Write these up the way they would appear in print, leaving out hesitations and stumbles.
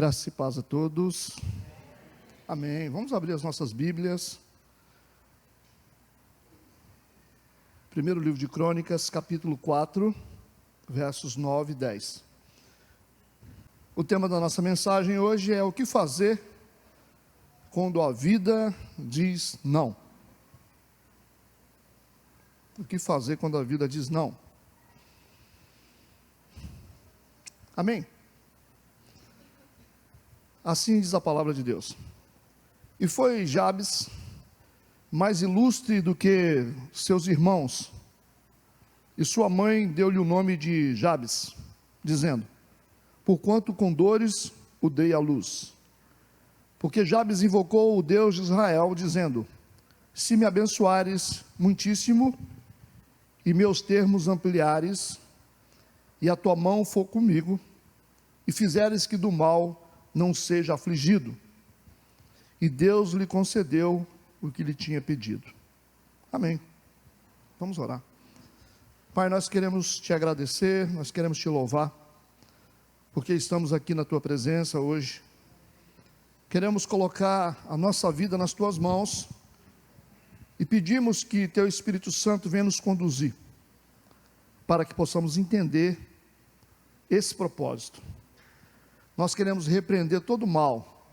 Graça e paz a todos. Amém. Vamos abrir as nossas Bíblias. Primeiro livro de Crônicas, capítulo 4, versos 9 e 10. O tema da nossa mensagem hoje é o que fazer quando a vida diz não. O que fazer quando a vida diz não? Amém? Assim diz a palavra de Deus. E foi Jabes mais ilustre do que seus irmãos, e sua mãe deu-lhe o nome de Jabes, dizendo: porquanto com dores o dei à luz. Porque Jabes invocou o Deus de Israel, dizendo: se me abençoares muitíssimo, e meus termos ampliares, e a tua mão for comigo, e fizeres que do mal não seja afligido. E Deus lhe concedeu o que lhe tinha pedido. Amém. Vamos orar. Pai, nós queremos te agradecer, nós queremos te louvar, porque estamos aqui na tua presença hoje. Queremos colocar a nossa vida nas tuas mãos e pedimos que teu Espírito Santo venha nos conduzir, para que possamos entender esse propósito. Nós queremos repreender todo o mal,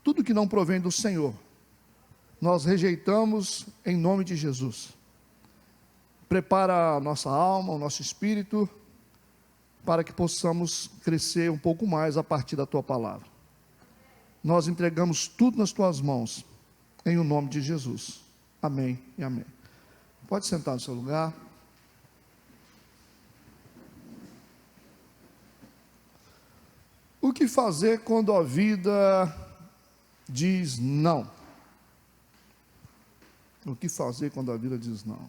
tudo que não provém do Senhor, nós rejeitamos em nome de Jesus. Prepara a nossa alma, o nosso espírito, para que possamos crescer um pouco mais a partir da tua palavra. Nós entregamos tudo nas tuas mãos, em o nome de Jesus. Amém e amém. Pode sentar no seu lugar. O que fazer quando a vida diz não? O que fazer quando a vida diz não?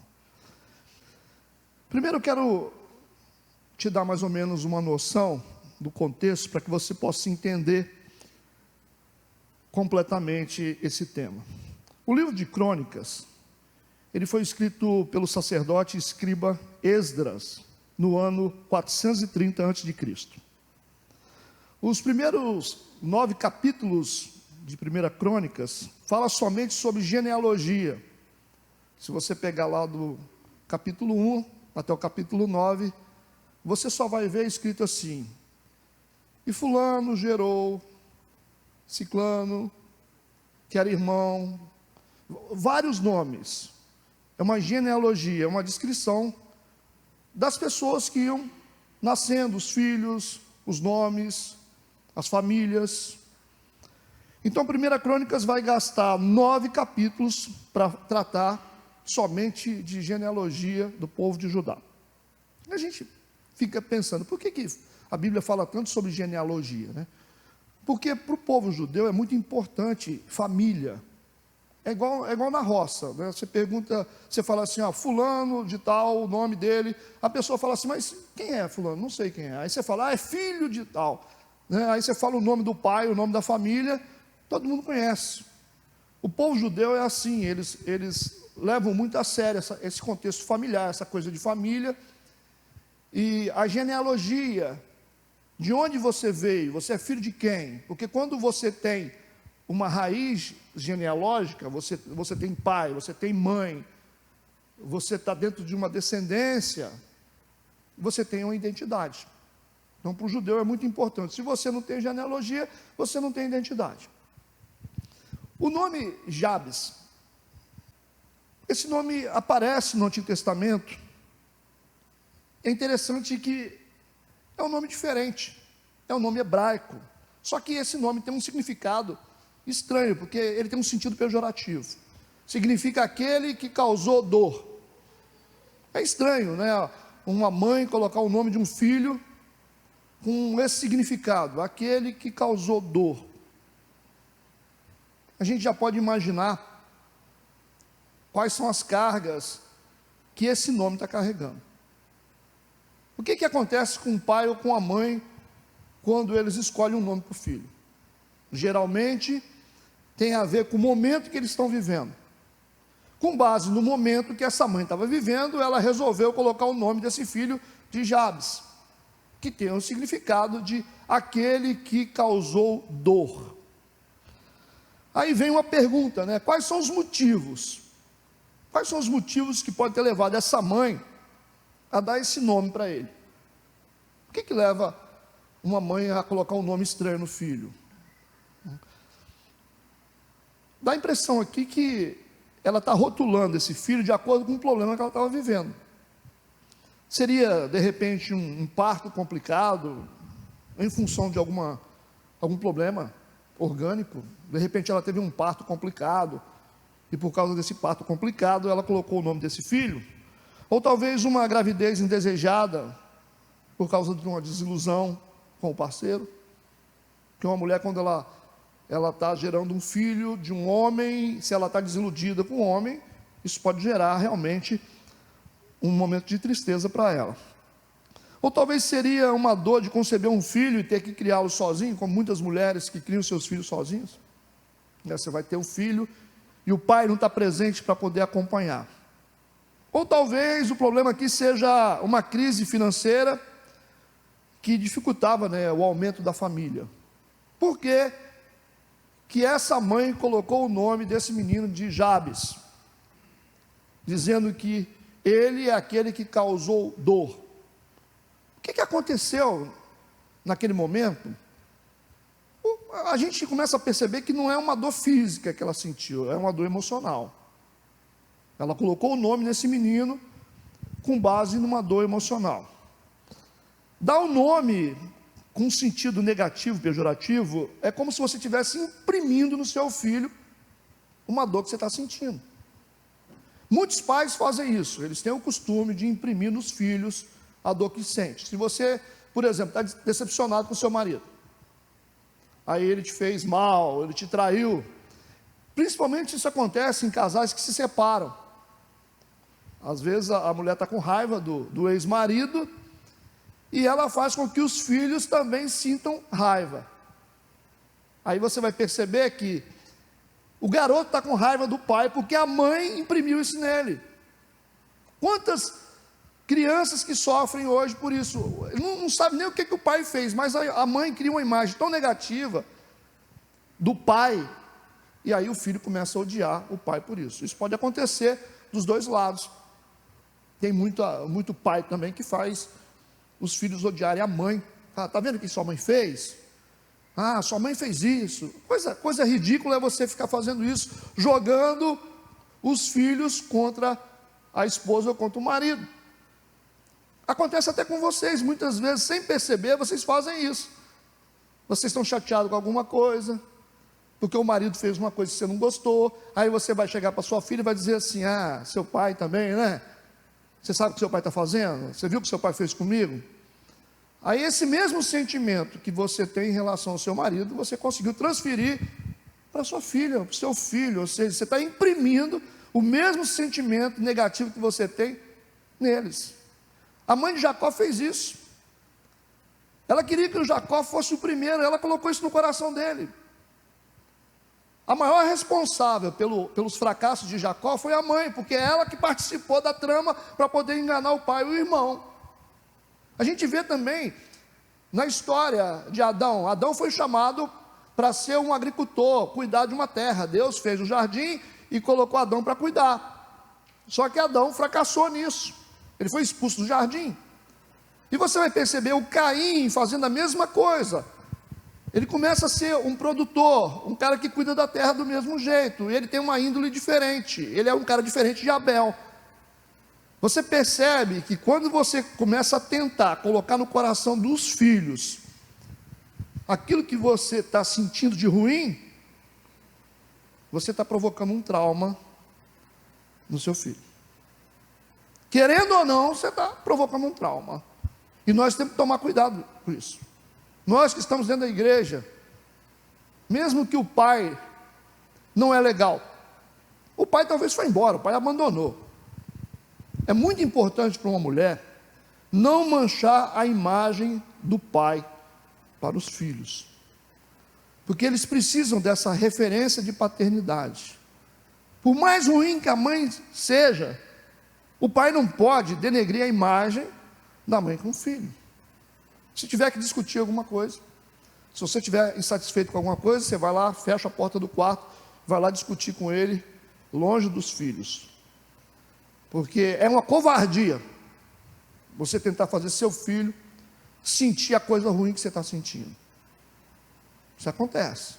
Primeiro eu quero te dar mais ou menos uma noção do contexto, para que você possa entender completamente esse tema. O livro de Crônicas, ele foi escrito pelo sacerdote e escriba Esdras, no ano 430 a.C. Os primeiros 9 capítulos de 1 Crônicas fala somente sobre genealogia. Se você pegar lá do capítulo 1 até o capítulo 9, você só vai ver escrito assim: e fulano gerou ciclano, que era irmão, vários nomes. É uma genealogia, é uma descrição das pessoas que iam nascendo, os filhos, os nomes, as famílias. Então 1 Crônicas vai gastar 9 capítulos para tratar somente de genealogia do povo de Judá. A gente fica pensando, por que a Bíblia fala tanto sobre genealogia, né? Porque para o povo judeu é muito importante família. É igual na roça, né? Você pergunta, você fala assim, fulano de tal, o nome dele, a pessoa fala assim, mas quem é fulano? Não sei quem é. Aí você fala, é filho de tal, né? Aí você fala o nome do pai, o nome da família, todo mundo conhece. O povo judeu é assim, eles levam muito a sério esse contexto familiar, essa coisa de família. E a genealogia, de onde você veio, você é filho de quem? Porque quando você tem uma raiz genealógica, você tem pai, você tem mãe, você está dentro de uma descendência, você tem uma identidade. Então para o judeu é muito importante. Se você não tem genealogia, você não tem identidade. O nome Jabes, esse nome aparece no Antigo Testamento. É interessante que é um nome diferente, é um nome hebraico, só que esse nome tem um significado estranho, porque ele tem um sentido pejorativo, significa aquele que causou dor. É estranho, né? Uma mãe colocar o nome de um filho com esse significado, aquele que causou dor. A gente já pode imaginar quais são as cargas que esse nome está carregando. O que acontece com o pai ou com a mãe quando eles escolhem um nome para o filho? Geralmente tem a ver com o momento que eles estão vivendo. Com base no momento que essa mãe estava vivendo, ela resolveu colocar o nome desse filho de Jabes. que tem o significado de aquele que causou dor. Aí vem uma pergunta, né? Quais são os motivos? Quais são os motivos que podem ter levado essa mãe a dar esse nome para ele? O que leva uma mãe a colocar um nome estranho no filho? Dá a impressão aqui que ela está rotulando esse filho de acordo com o problema que ela estava vivendo. Seria, de repente, um parto complicado, em função de algum problema orgânico. De repente ela teve um parto complicado, e por causa desse parto complicado, ela colocou o nome desse filho. Ou talvez uma gravidez indesejada, por causa de uma desilusão com o parceiro. Que uma mulher, quando ela está gerando um filho de um homem, se ela está desiludida com o homem, isso pode gerar realmente um momento de tristeza para ela. Ou talvez seria uma dor de conceber um filho e ter que criá-lo sozinho, como muitas mulheres que criam seus filhos sozinhos. Você vai ter um filho e o pai não está presente para poder acompanhar. Ou talvez o problema aqui seja uma crise financeira que dificultava, né, o aumento da família. Por que que essa mãe colocou o nome desse menino de Jabes, dizendo que ele é aquele que causou dor? O que aconteceu naquele momento? A gente começa a perceber que não é uma dor física que ela sentiu, é uma dor emocional. Ela colocou o nome nesse menino com base numa dor emocional. Dar o nome com sentido negativo, pejorativo, é como se você estivesse imprimindo no seu filho uma dor que você está sentindo. Muitos pais fazem isso, eles têm o costume de imprimir nos filhos a dor que sente. Se você, por exemplo, está decepcionado com o seu marido, aí ele te fez mal, ele te traiu, principalmente isso acontece em casais que se separam. Às vezes a mulher está com raiva do ex-marido, e ela faz com que os filhos também sintam raiva. Aí você vai perceber que o garoto está com raiva do pai, porque a mãe imprimiu isso nele. Quantas crianças que sofrem hoje por isso, não sabe nem o que o pai fez, mas a mãe cria uma imagem tão negativa do pai, e aí o filho começa a odiar o pai por isso. Isso pode acontecer dos dois lados. Tem muito pai também que faz os filhos odiarem a mãe. Está vendo o que sua mãe fez? Sua mãe fez isso. Coisa ridícula é você ficar fazendo isso, jogando os filhos contra a esposa ou contra o marido. Acontece até com vocês, muitas vezes, sem perceber, vocês fazem isso. Vocês estão chateados com alguma coisa, porque o marido fez uma coisa que você não gostou, aí você vai chegar para sua filha e vai dizer assim: seu pai também, né? Você sabe o que seu pai está fazendo? Você viu o que seu pai fez comigo? Aí esse mesmo sentimento que você tem em relação ao seu marido, você conseguiu transferir para sua filha, para o seu filho, ou seja, você está imprimindo o mesmo sentimento negativo que você tem neles. A mãe de Jacó fez isso. Ela queria que o Jacó fosse o primeiro, ela colocou isso no coração dele. A maior responsável pelos fracassos de Jacó foi a mãe, porque é ela que participou da trama para poder enganar o pai e o irmão. A gente vê também na história de Adão. Adão foi chamado para ser um agricultor, cuidar de uma terra. Deus fez o jardim e colocou Adão para cuidar. Só que Adão fracassou nisso. Ele foi expulso do jardim. E você vai perceber o Caim fazendo a mesma coisa. Ele começa a ser um produtor, um cara que cuida da terra do mesmo jeito. Ele tem uma índole diferente. Ele é um cara diferente de Abel. Você percebe que quando você começa a tentar colocar no coração dos filhos aquilo que você está sentindo de ruim, você está provocando um trauma no seu filho. Querendo ou não, você está provocando um trauma. E nós temos que tomar cuidado com isso. Nós que estamos dentro da igreja, mesmo que o pai não é legal, o pai talvez foi embora, o pai abandonou. É muito importante para uma mulher não manchar a imagem do pai para os filhos, porque eles precisam dessa referência de paternidade. Por mais ruim que a mãe seja, o pai não pode denegrir a imagem da mãe com o filho. Se tiver que discutir alguma coisa, se você estiver insatisfeito com alguma coisa, você vai lá, fecha a porta do quarto, vai lá discutir com ele, longe dos filhos. Porque é uma covardia você tentar fazer seu filho sentir a coisa ruim que você está sentindo. Isso acontece.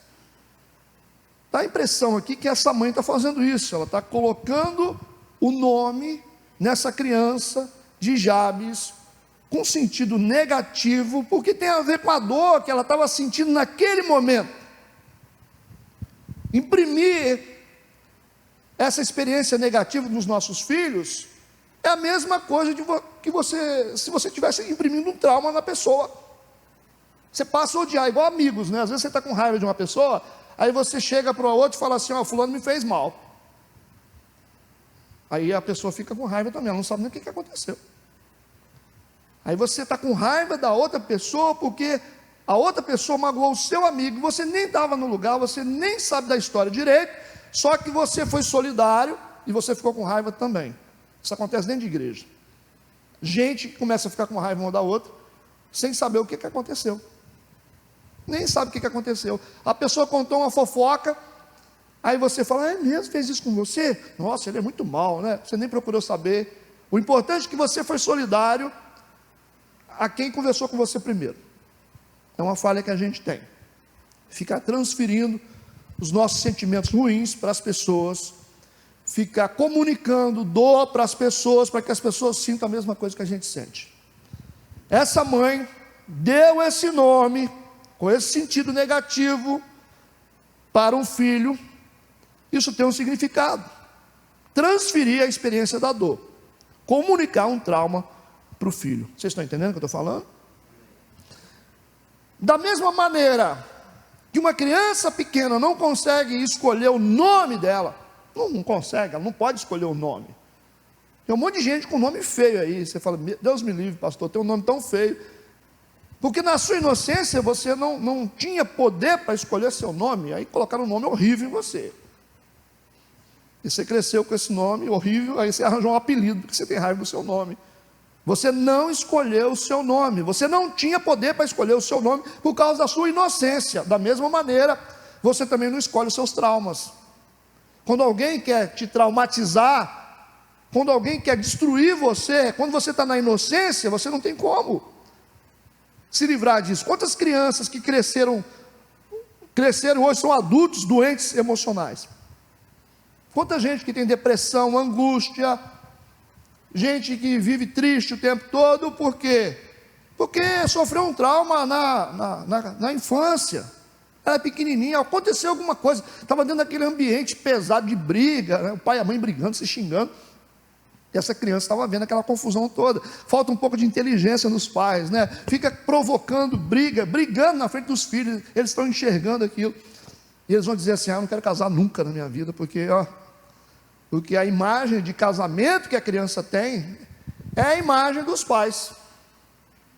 Dá a impressão aqui que essa mãe está fazendo isso, ela está colocando o nome nessa criança de Jabes com sentido negativo, porque tem a ver com a dor que ela estava sentindo naquele momento. Imprimir essa experiência negativa nos nossos filhos é a mesma coisa que você, se você estivesse imprimindo um trauma na pessoa. Você passa a odiar, igual amigos, né? Às vezes você está com raiva de uma pessoa, aí você chega para o outro e fala assim, fulano me fez mal. Aí a pessoa fica com raiva também, ela não sabe nem o que aconteceu. Aí você está com raiva da outra pessoa, porque a outra pessoa magoou o seu amigo, você nem estava no lugar, você nem sabe da história direito, só que você foi solidário e você ficou com raiva também. Isso acontece dentro de igreja. Gente que começa a ficar com raiva uma da outra, sem saber o que aconteceu. Nem sabe o que aconteceu. A pessoa contou uma fofoca, aí você fala, é mesmo, fez isso com você? Nossa, ele é muito mal, né? Você nem procurou saber. O importante é que você foi solidário a quem conversou com você primeiro. É uma falha que a gente tem. Ficar transferindo os nossos sentimentos ruins para as pessoas, ficar comunicando dor para as pessoas, para que as pessoas sintam a mesma coisa que a gente sente. Essa mãe deu esse nome, com esse sentido negativo, para um filho. Isso tem um significado: transferir a experiência da dor, comunicar um trauma para o filho. Vocês estão entendendo o que eu estou falando? Da mesma maneira que uma criança pequena não consegue escolher o nome dela, não consegue, ela não pode escolher o nome. Tem um monte de gente com nome feio aí, você fala, Deus me livre, pastor, tem um nome tão feio, porque na sua inocência você não tinha poder para escolher seu nome, aí colocaram um nome horrível em você, e você cresceu com esse nome horrível, aí você arranjou um apelido, porque você tem raiva do seu nome. Você não escolheu o seu nome, você não tinha poder para escolher o seu nome, por causa da sua inocência. Da mesma maneira, você também não escolhe os seus traumas. Quando alguém quer te traumatizar, quando alguém quer destruir você, quando você está na inocência, você não tem como se livrar disso. Quantas crianças que cresceram hoje são adultos doentes emocionais? Quanta gente que tem depressão, angústia, gente que vive triste o tempo todo, por quê? Porque sofreu um trauma na infância, era pequenininha, aconteceu alguma coisa, estava dentro daquele ambiente pesado de briga, né? O pai e a mãe brigando, se xingando, e essa criança estava vendo aquela confusão toda. Falta um pouco de inteligência nos pais, né? Fica provocando briga, brigando na frente dos filhos, eles estão enxergando aquilo, e eles vão dizer assim, eu não quero casar nunca na minha vida, porque a imagem de casamento que a criança tem é a imagem dos pais.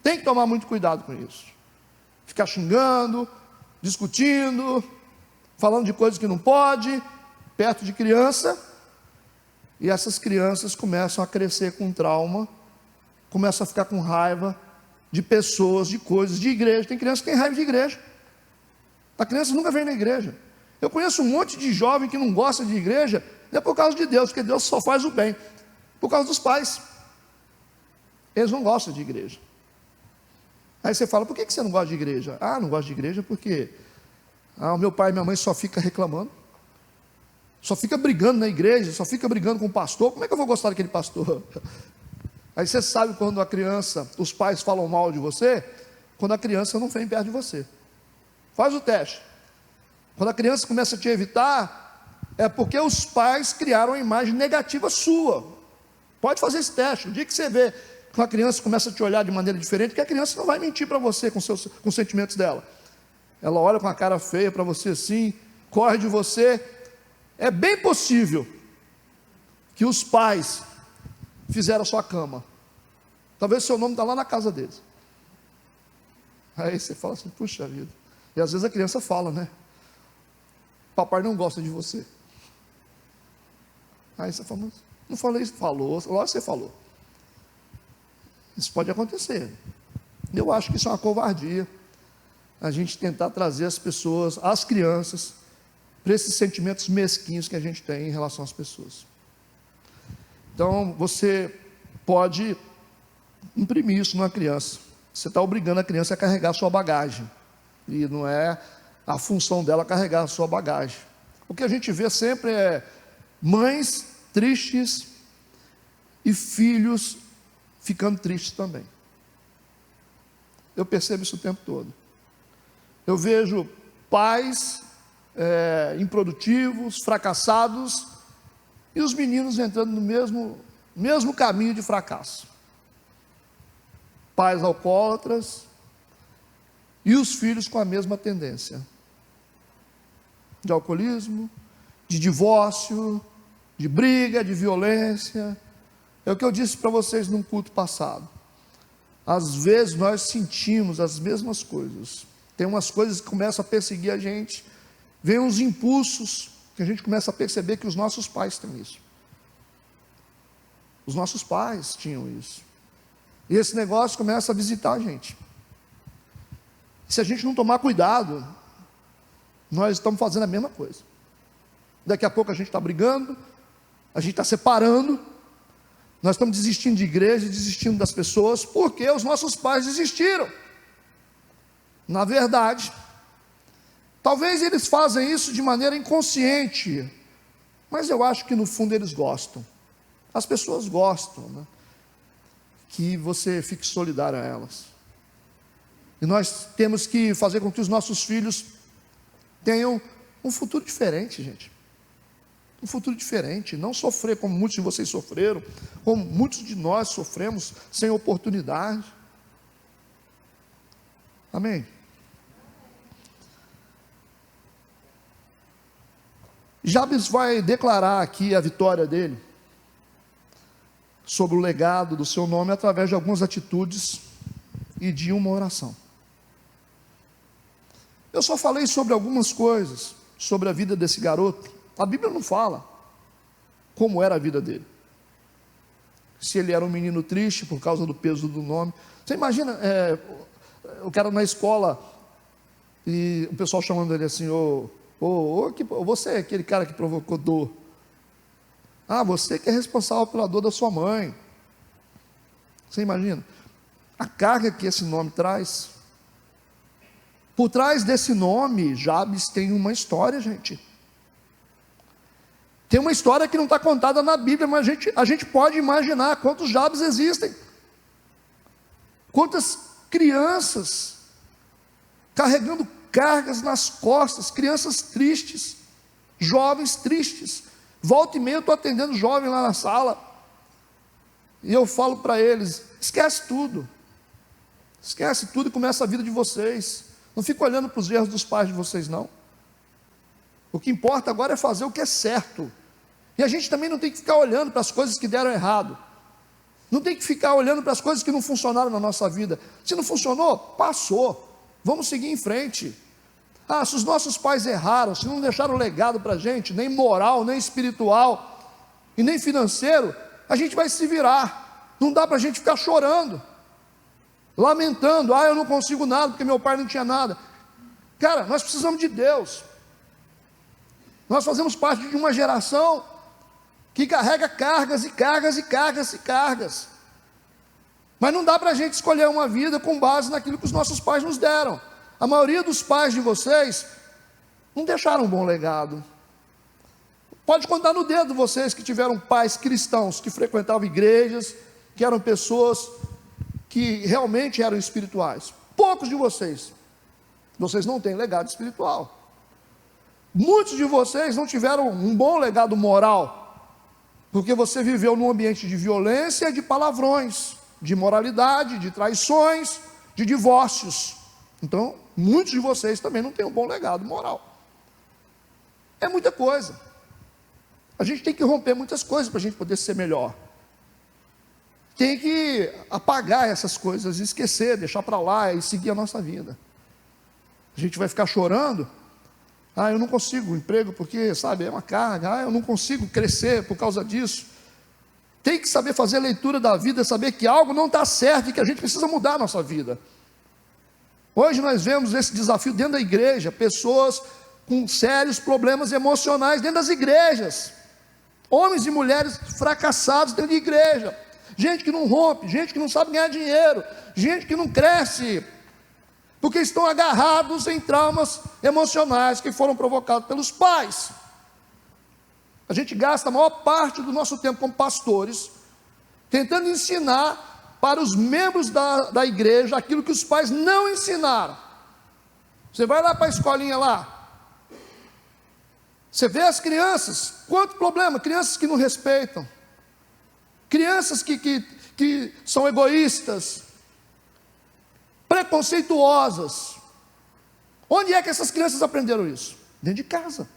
Tem que tomar muito cuidado com isso. Ficar xingando, discutindo, falando de coisas que não pode, perto de criança, e essas crianças começam a crescer com trauma, começam a ficar com raiva de pessoas, de coisas, de igreja. Tem criança que tem raiva de igreja. A criança nunca vem na igreja. Eu conheço um monte de jovem que não gosta de igreja, não é por causa de Deus, porque Deus só faz o bem, por causa dos pais. Eles não gostam de igreja. Aí você fala, por que você não gosta de igreja? Não gosto de igreja porque o meu pai e minha mãe só ficam reclamando, só fica brigando na igreja, só fica brigando com o pastor, como é que eu vou gostar daquele pastor? Aí você sabe quando a criança, os pais falam mal de você, quando a criança não vem perto de você. Faz o teste. Quando a criança começa a te evitar, é porque os pais criaram uma imagem negativa sua. Pode fazer esse teste. O dia que você vê que a criança começa a te olhar de maneira diferente, que a criança não vai mentir para você com os sentimentos dela. Ela olha com a cara feia para você assim, corre de você. É bem possível que os pais fizeram a sua cama. Talvez seu nome está lá na casa deles. Aí você fala assim, puxa vida. E às vezes a criança fala, né? Papai não gosta de você. Aí você fala, não falei isso, falou, lógico que você falou. Isso pode acontecer. Eu acho que isso é uma covardia, a gente tentar trazer as pessoas, as crianças, para esses sentimentos mesquinhos que a gente tem em relação às pessoas. Então, você pode imprimir isso numa criança. Você está obrigando a criança a carregar a sua bagagem, e não é a função dela carregar a sua bagagem. O que a gente vê sempre é mães tristes e filhos ficando tristes também. Eu percebo isso o tempo todo. Eu vejo pais improdutivos, fracassados, e os meninos entrando no mesmo caminho de fracasso. Pais alcoólatras e os filhos com a mesma tendência de alcoolismo, de divórcio, de briga, de violência. É o que eu disse para vocês num culto passado. Às vezes nós sentimos as mesmas coisas. Tem umas coisas que começam a perseguir a gente, vem uns impulsos que a gente começa a perceber que os nossos pais têm isso. Os nossos pais tinham isso. E esse negócio começa a visitar a gente. Se a gente não tomar cuidado, nós estamos fazendo a mesma coisa. Daqui a pouco a gente está brigando, a gente está separando, nós estamos desistindo de igreja, desistindo das pessoas, porque os nossos pais desistiram. Na verdade, talvez eles fazem isso de maneira inconsciente, mas eu acho que no fundo eles gostam. As pessoas gostam, né? Que você fique solidário a elas. E nós temos que fazer com que os nossos filhos tenham um futuro diferente, gente. Um futuro diferente, não sofrer como muitos de vocês sofreram, como muitos de nós sofremos, sem oportunidade. Amém? Jabes vai declarar aqui a vitória dele, sobre o legado do seu nome, através de algumas atitudes e de uma oração. Eu só falei sobre algumas coisas, sobre a vida desse garoto. A Bíblia não fala como era a vida dele. Se ele era um menino triste por causa do peso do nome. Você imagina, o cara na escola, e o pessoal chamando ele assim, você é aquele cara que provocou dor. Ah, você que é responsável pela dor da sua mãe. Você imagina? A carga que esse nome traz. Por trás desse nome, Jabes tem uma história, gente. Tem uma história que não está contada na Bíblia, mas a gente pode imaginar quantos Jabes existem. Quantas crianças carregando cargas nas costas, crianças tristes, jovens tristes. Volta e meia eu estou atendendo jovem lá na sala, e eu falo para eles, esquece tudo e começa a vida de vocês, não fica olhando para os erros dos pais de vocês não, o que importa agora é fazer o que é certo, e a gente também não tem que ficar olhando para as coisas que deram errado, não tem que ficar olhando para as coisas que não funcionaram na nossa vida. Se não funcionou, passou, vamos seguir em frente. Se os nossos pais erraram, se não deixaram legado para a gente, nem moral, nem espiritual, e nem financeiro, a gente vai se virar. Não dá para a gente ficar chorando, lamentando, eu não consigo nada, porque meu pai não tinha nada. Cara, nós precisamos de Deus. Nós fazemos parte de uma geração que carrega cargas e cargas e cargas e cargas. Mas não dá para a gente escolher uma vida com base naquilo que os nossos pais nos deram. A maioria dos pais de vocês não deixaram um bom legado. Pode contar no dedo vocês que tiveram pais cristãos, que frequentavam igrejas, que eram pessoas que realmente eram espirituais. Poucos de vocês não têm legado espiritual. Muitos de vocês não tiveram um bom legado moral, porque você viveu num ambiente de violência, de palavrões, de imoralidade, de traições, de divórcios. Então, muitos de vocês também não têm um bom legado moral. É muita coisa. A gente tem que romper muitas coisas para a gente poder ser melhor. Tem que apagar essas coisas, esquecer, deixar para lá e seguir a nossa vida. A gente vai ficar chorando. Eu não consigo emprego porque, é uma carga. Eu não consigo crescer por causa disso. Tem que saber fazer a leitura da vida, saber que algo não está certo e que a gente precisa mudar a nossa vida. Hoje nós vemos esse desafio dentro da igreja, pessoas com sérios problemas emocionais dentro das igrejas, homens e mulheres fracassados dentro de igreja, gente que não rompe, gente que não sabe ganhar dinheiro, gente que não cresce, porque estão agarrados em traumas emocionais que foram provocados pelos pais. A gente gasta a maior parte do nosso tempo como pastores, tentando ensinar para os membros da igreja aquilo que os pais não ensinaram. Você vai lá para a escolinha lá, você vê as crianças, quanto problema, crianças que não respeitam, crianças que são egoístas, preconceituosas. Onde é que essas crianças aprenderam isso? Dentro de casa.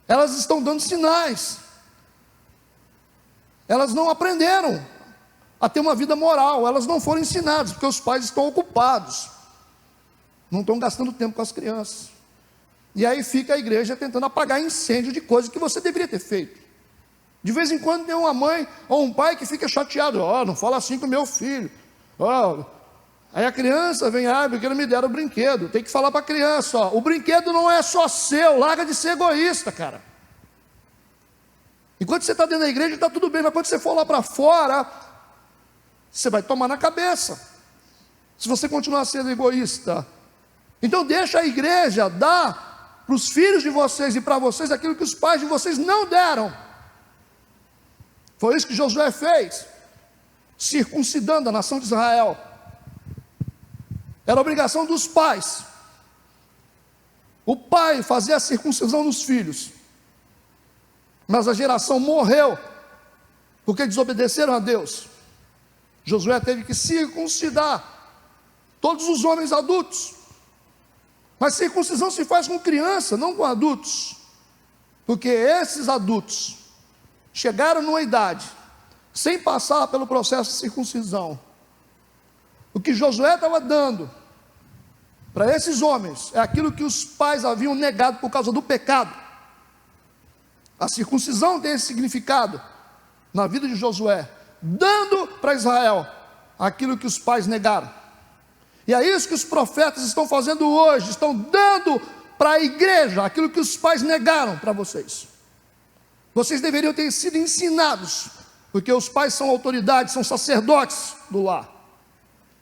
Elas estão dando sinais, elas não aprenderam a ter uma vida moral, elas não foram ensinadas, porque os pais estão ocupados, não estão gastando tempo com as crianças, e aí fica a igreja tentando apagar incêndio de coisas que você deveria ter feito. De vez em quando tem uma mãe ou um pai que fica chateado, não fala assim com o meu filho, aí a criança vem, porque não me deram o brinquedo. Tem que falar para a criança, o brinquedo não é só seu, larga de ser egoísta, cara. Enquanto você está dentro da igreja está tudo bem, mas quando você for lá para fora, você vai tomar na cabeça, se você continuar sendo egoísta. Então deixa a igreja dar para os filhos de vocês e para vocês aquilo que os pais de vocês não deram. Foi isso que Josué fez, circuncidando a nação de Israel. Era obrigação dos pais. O pai fazia a circuncisão nos filhos, mas a geração morreu, porque desobedeceram a Deus. Josué teve que circuncidar todos os homens adultos, mas circuncisão se faz com criança, não com adultos, porque esses adultos chegaram numa idade, sem passar pelo processo de circuncisão. O que Josué estava dando para esses homens é aquilo que os pais haviam negado por causa do pecado. A circuncisão tem esse significado na vida de Josué, dando para Israel aquilo que os pais negaram. E é isso que os profetas estão fazendo hoje, estão dando para a igreja aquilo que os pais negaram para vocês. Vocês deveriam ter sido ensinados, porque os pais são autoridades, são sacerdotes do lar.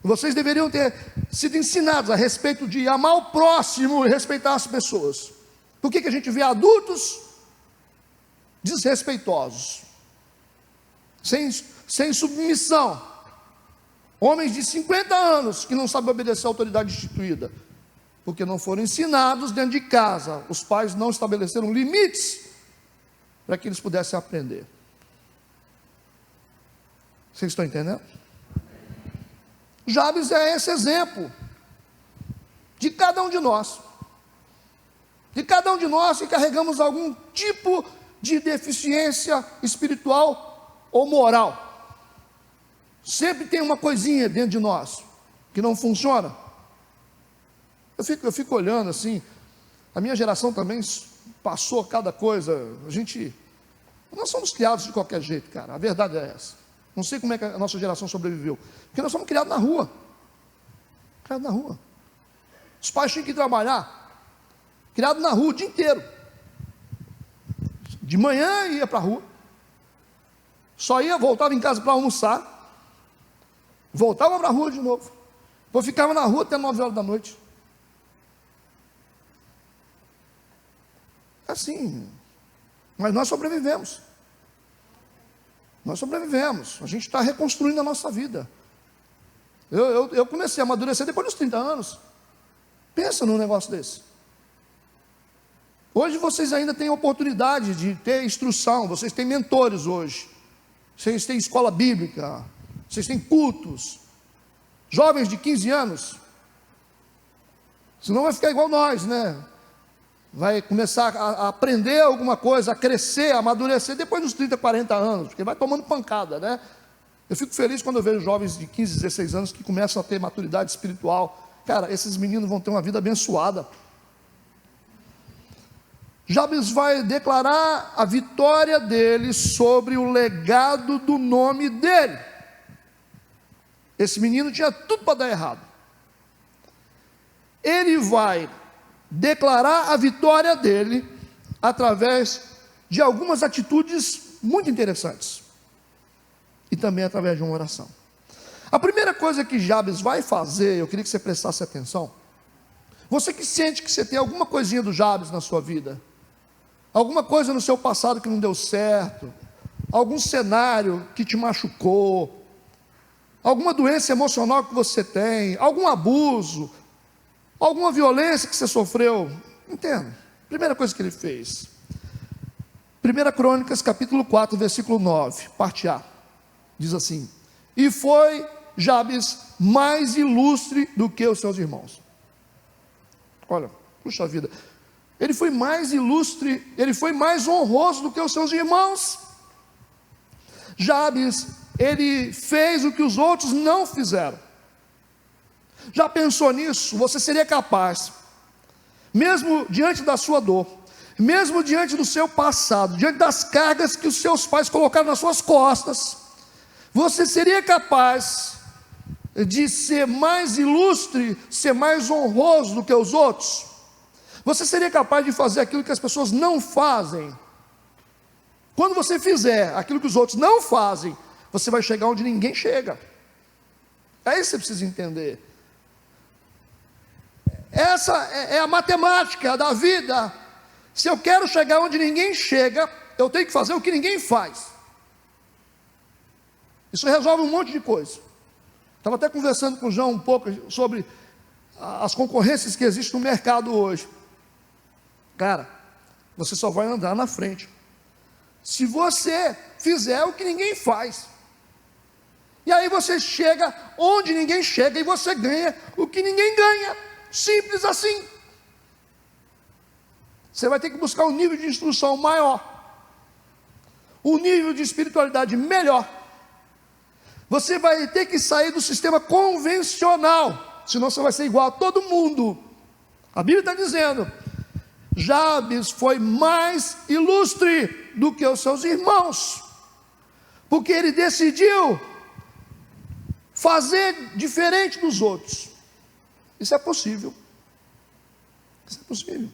Vocês deveriam ter sido ensinados a respeito de amar o próximo e respeitar as pessoas. Por que a gente vê adultos desrespeitosos, sem submissão, homens de 50 anos que não sabem obedecer à autoridade instituída? Porque não foram ensinados dentro de casa, os pais não estabeleceram limites para que eles pudessem aprender. Vocês estão entendendo? Jabes é esse exemplo de cada um de nós. De cada um de nós que carregamos algum tipo de deficiência espiritual ou moral. Sempre tem uma coisinha dentro de nós que não funciona. Eu fico olhando assim, a minha geração também passou cada coisa. Nós somos criados de qualquer jeito, cara, a verdade é essa. Não sei como é que a nossa geração sobreviveu, porque nós somos criados na rua. Os pais tinham que trabalhar, criado na rua o dia inteiro. De manhã ia para a rua, voltava em casa para almoçar, voltava para a rua de novo, depois ficava na rua até 9 horas da noite. Assim, mas nós sobrevivemos. A gente está reconstruindo a nossa vida. Eu comecei a amadurecer depois dos 30 anos. Pensa num negócio desse. Hoje vocês ainda têm oportunidade de ter instrução, vocês têm mentores hoje, vocês têm escola bíblica, vocês têm cultos. Jovens de 15 anos, senão vai ficar igual nós, né? Vai começar a aprender alguma coisa, a crescer, a amadurecer depois dos 30, 40 anos, porque vai tomando pancada, né? Eu fico feliz quando eu vejo jovens de 15, 16 anos que começam a ter maturidade espiritual. Cara, esses meninos vão ter uma vida abençoada. Jabes vai declarar a vitória dele sobre o legado do nome dele. Esse menino tinha tudo para dar errado. ele vai declarar a vitória dele através de algumas atitudes muito interessantes. E também através de uma oração. A primeira coisa que Jabes vai fazer, eu queria que você prestasse atenção. Você que sente que você tem alguma coisinha do Jabes na sua vida, alguma coisa no seu passado que não deu certo, algum cenário que te machucou, alguma doença emocional que você tem, algum abuso, alguma violência que você sofreu, entenda. Primeira coisa que ele fez. 1 Crônicas, capítulo 4, versículo 9, parte A. Diz assim: e foi Jabes mais ilustre do que os seus irmãos. Olha, puxa vida, ele foi mais ilustre, ele foi mais honroso do que os seus irmãos. Jabes, ele fez o que os outros não fizeram. Já pensou nisso? Você seria capaz, mesmo diante da sua dor, mesmo diante do seu passado, diante das cargas que os seus pais colocaram nas suas costas, você seria capaz de ser mais ilustre, ser mais honroso do que os outros? Você seria capaz de fazer aquilo que as pessoas não fazem? Quando você fizer aquilo que os outros não fazem, você vai chegar onde ninguém chega. É isso que você precisa entender. Essa é a matemática da vida. Se eu quero chegar onde ninguém chega, eu tenho que fazer o que ninguém faz. Isso resolve um monte de coisa. Estava até conversando com o João um pouco sobre as concorrências que existem no mercado hoje. Cara, você só vai andar na frente se você fizer o que ninguém faz. E aí você chega onde ninguém chega e você ganha o que ninguém ganha. Simples assim. Você vai ter que buscar um nível de instrução maior, um nível de espiritualidade melhor. Você vai ter que sair do sistema convencional, senão você vai ser igual a todo mundo. A Bíblia está dizendo: Jabes foi mais ilustre do que os seus irmãos, porque ele decidiu fazer diferente dos outros. Isso é possível. Isso é possível.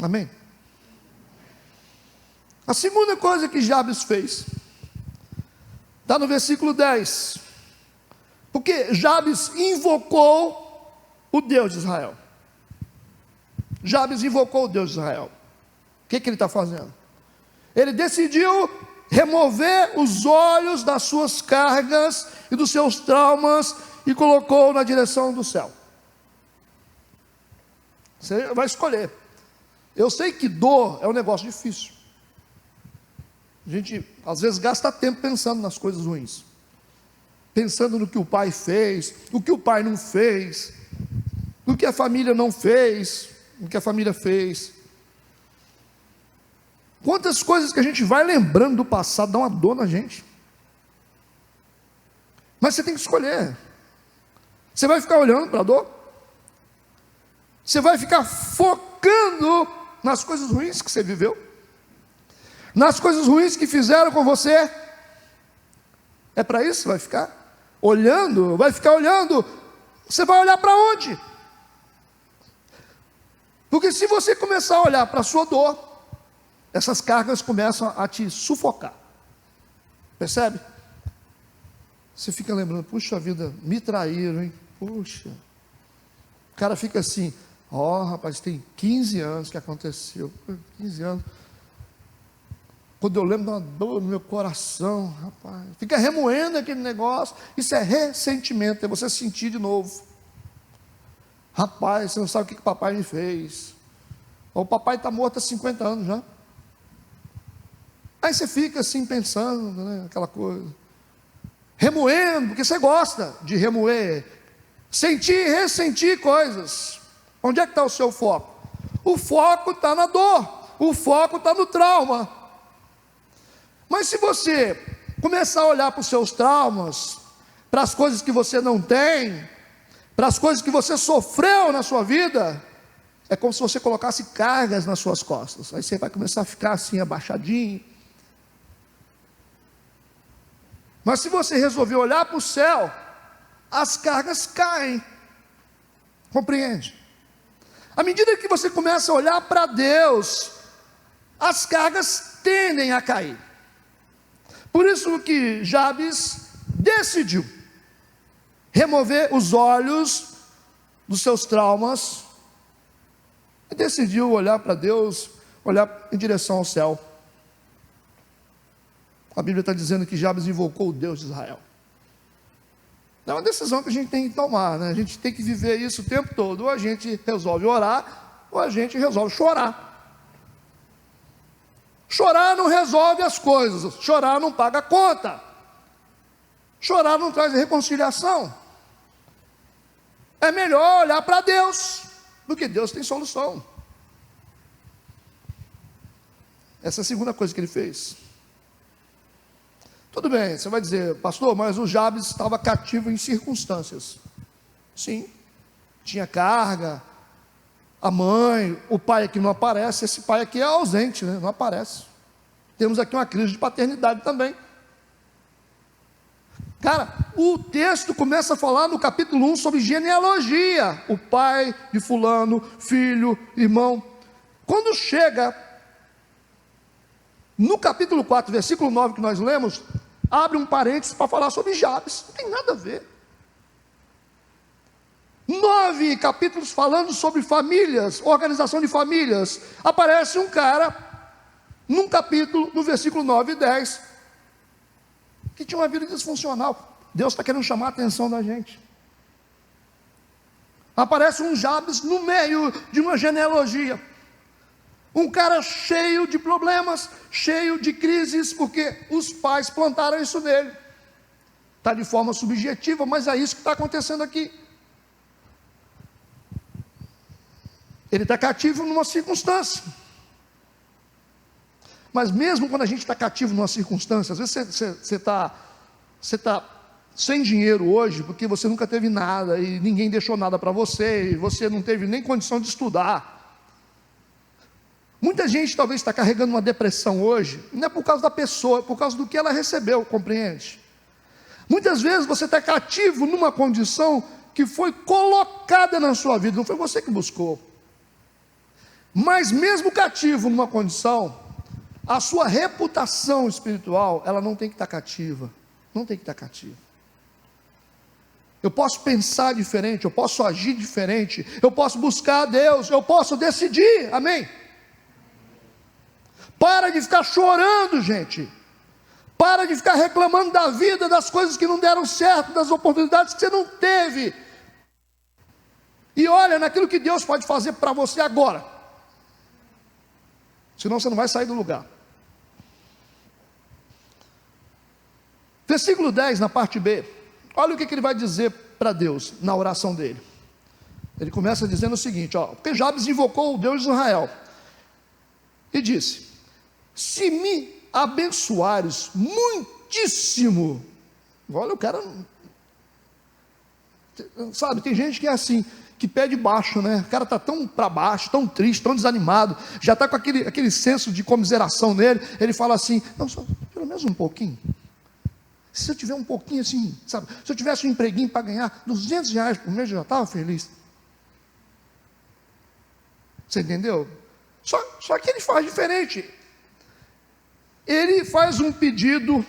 Amém? A segunda coisa que Jabes fez está no versículo 10. Porque Jabes invocou o Deus de Israel. Jabes invocou o Deus de Israel. O que ele está fazendo? Ele decidiu remover os olhos das suas cargas e dos seus traumas e colocou na direção do céu. Você vai escolher. Eu sei que dor é um negócio difícil. A gente às vezes gasta tempo pensando nas coisas ruins, pensando no que o pai fez, o que o pai não fez, no que a família não fez, no que a família fez. Quantas coisas que a gente vai lembrando do passado dá uma dor na gente. Mas você tem que escolher. Você vai ficar olhando para a dor? Você vai ficar focando nas coisas ruins que você viveu? Nas coisas ruins que fizeram com você? É para isso que você vai ficar? Olhando? Vai ficar olhando? Você vai olhar para onde? Porque se você começar a olhar para a sua dor, essas cargas começam a te sufocar. Percebe? Você fica lembrando: puxa vida, me traíram, hein? Puxa. O cara fica assim: rapaz, tem 15 anos que aconteceu. 15 anos. Quando eu lembro de uma dor no meu coração, rapaz, fica remoendo aquele negócio. Isso é ressentimento, é você sentir de novo. Rapaz, você não sabe o que o papai me fez. O papai está morto há 50 anos já. Aí você fica assim pensando, né, aquela coisa, remoendo, porque você gosta de remoer, sentir, ressentir coisas. Onde é que está o seu foco? O foco está na dor, o foco está no trauma. Mas se você começar a olhar para os seus traumas, para as coisas que você não tem, para as coisas que você sofreu na sua vida, é como se você colocasse cargas nas suas costas. Aí você vai começar a ficar assim, abaixadinho. Mas se você resolver olhar para o céu, as cargas caem. Compreende? À medida que você começa a olhar para Deus, as cargas tendem a cair. Por isso que Jabes decidiu remover os olhos dos seus traumas e decidiu olhar para Deus, olhar em direção ao céu. A Bíblia está dizendo que Jabes invocou o Deus de Israel. É uma decisão que a gente tem que tomar, né? A gente tem que viver isso o tempo todo. Ou a gente resolve orar, ou a gente resolve chorar. Chorar não resolve as coisas, chorar não paga a conta, chorar não traz reconciliação. É melhor olhar para Deus, porque Deus tem solução. Essa é a segunda coisa que ele fez. Tudo bem, você vai dizer, pastor, mas o Jabes estava cativo em circunstâncias. Sim, tinha carga, a mãe, o pai aqui não aparece, esse pai aqui é ausente, né? Não aparece. Temos aqui uma crise de paternidade também. Cara, o texto começa a falar no capítulo 1 sobre genealogia. O pai de fulano, filho, irmão. Quando chega no capítulo 4, versículo 9 que nós lemos, abre um parênteses para falar sobre Jabes. Não tem nada a ver. 9 capítulos falando sobre famílias, organização de famílias. Aparece um cara, num capítulo, no versículo 9 e 10, que tinha uma vida disfuncional. Deus está querendo chamar a atenção da gente. Aparece um Jabes no meio de uma genealogia. Um cara cheio de problemas, cheio de crises, porque os pais plantaram isso nele. Está de forma subjetiva, mas é isso que está acontecendo aqui. Ele está cativo numa circunstância. Mas mesmo quando a gente está cativo numa circunstância, às vezes você está sem dinheiro hoje, porque você nunca teve nada, e ninguém deixou nada para você, e você não teve nem condição de estudar. Muita gente talvez está carregando uma depressão hoje, não é por causa da pessoa, é por causa do que ela recebeu, compreende? Muitas vezes você está cativo numa condição que foi colocada na sua vida, não foi você que buscou. Mas mesmo cativo numa condição, a sua reputação espiritual, ela não tem que estar cativa. Não tem que estar cativa. Eu posso pensar diferente, eu posso agir diferente, eu posso buscar a Deus, eu posso decidir, amém? Para de ficar chorando, gente. Para de ficar reclamando da vida, das coisas que não deram certo, das oportunidades que você não teve. E olha naquilo que Deus pode fazer para você agora. Senão você não vai sair do lugar. Versículo 10, na parte B. Olha o que ele vai dizer para Deus, na oração dele. Ele começa dizendo o seguinte, porque Jabes invocou o Deus de Israel. E disse, se me abençoares muitíssimo. Olha o cara, sabe, tem gente que é assim, que pede baixo, né? O cara está tão para baixo, tão triste, tão desanimado, já está com aquele senso de comiseração nele. Ele fala assim, não, só pelo menos um pouquinho. Se eu tiver um pouquinho assim, sabe, se eu tivesse um empreguinho para ganhar R$200 por mês, eu já estava feliz. Você entendeu? Só que ele faz diferente. Ele faz um pedido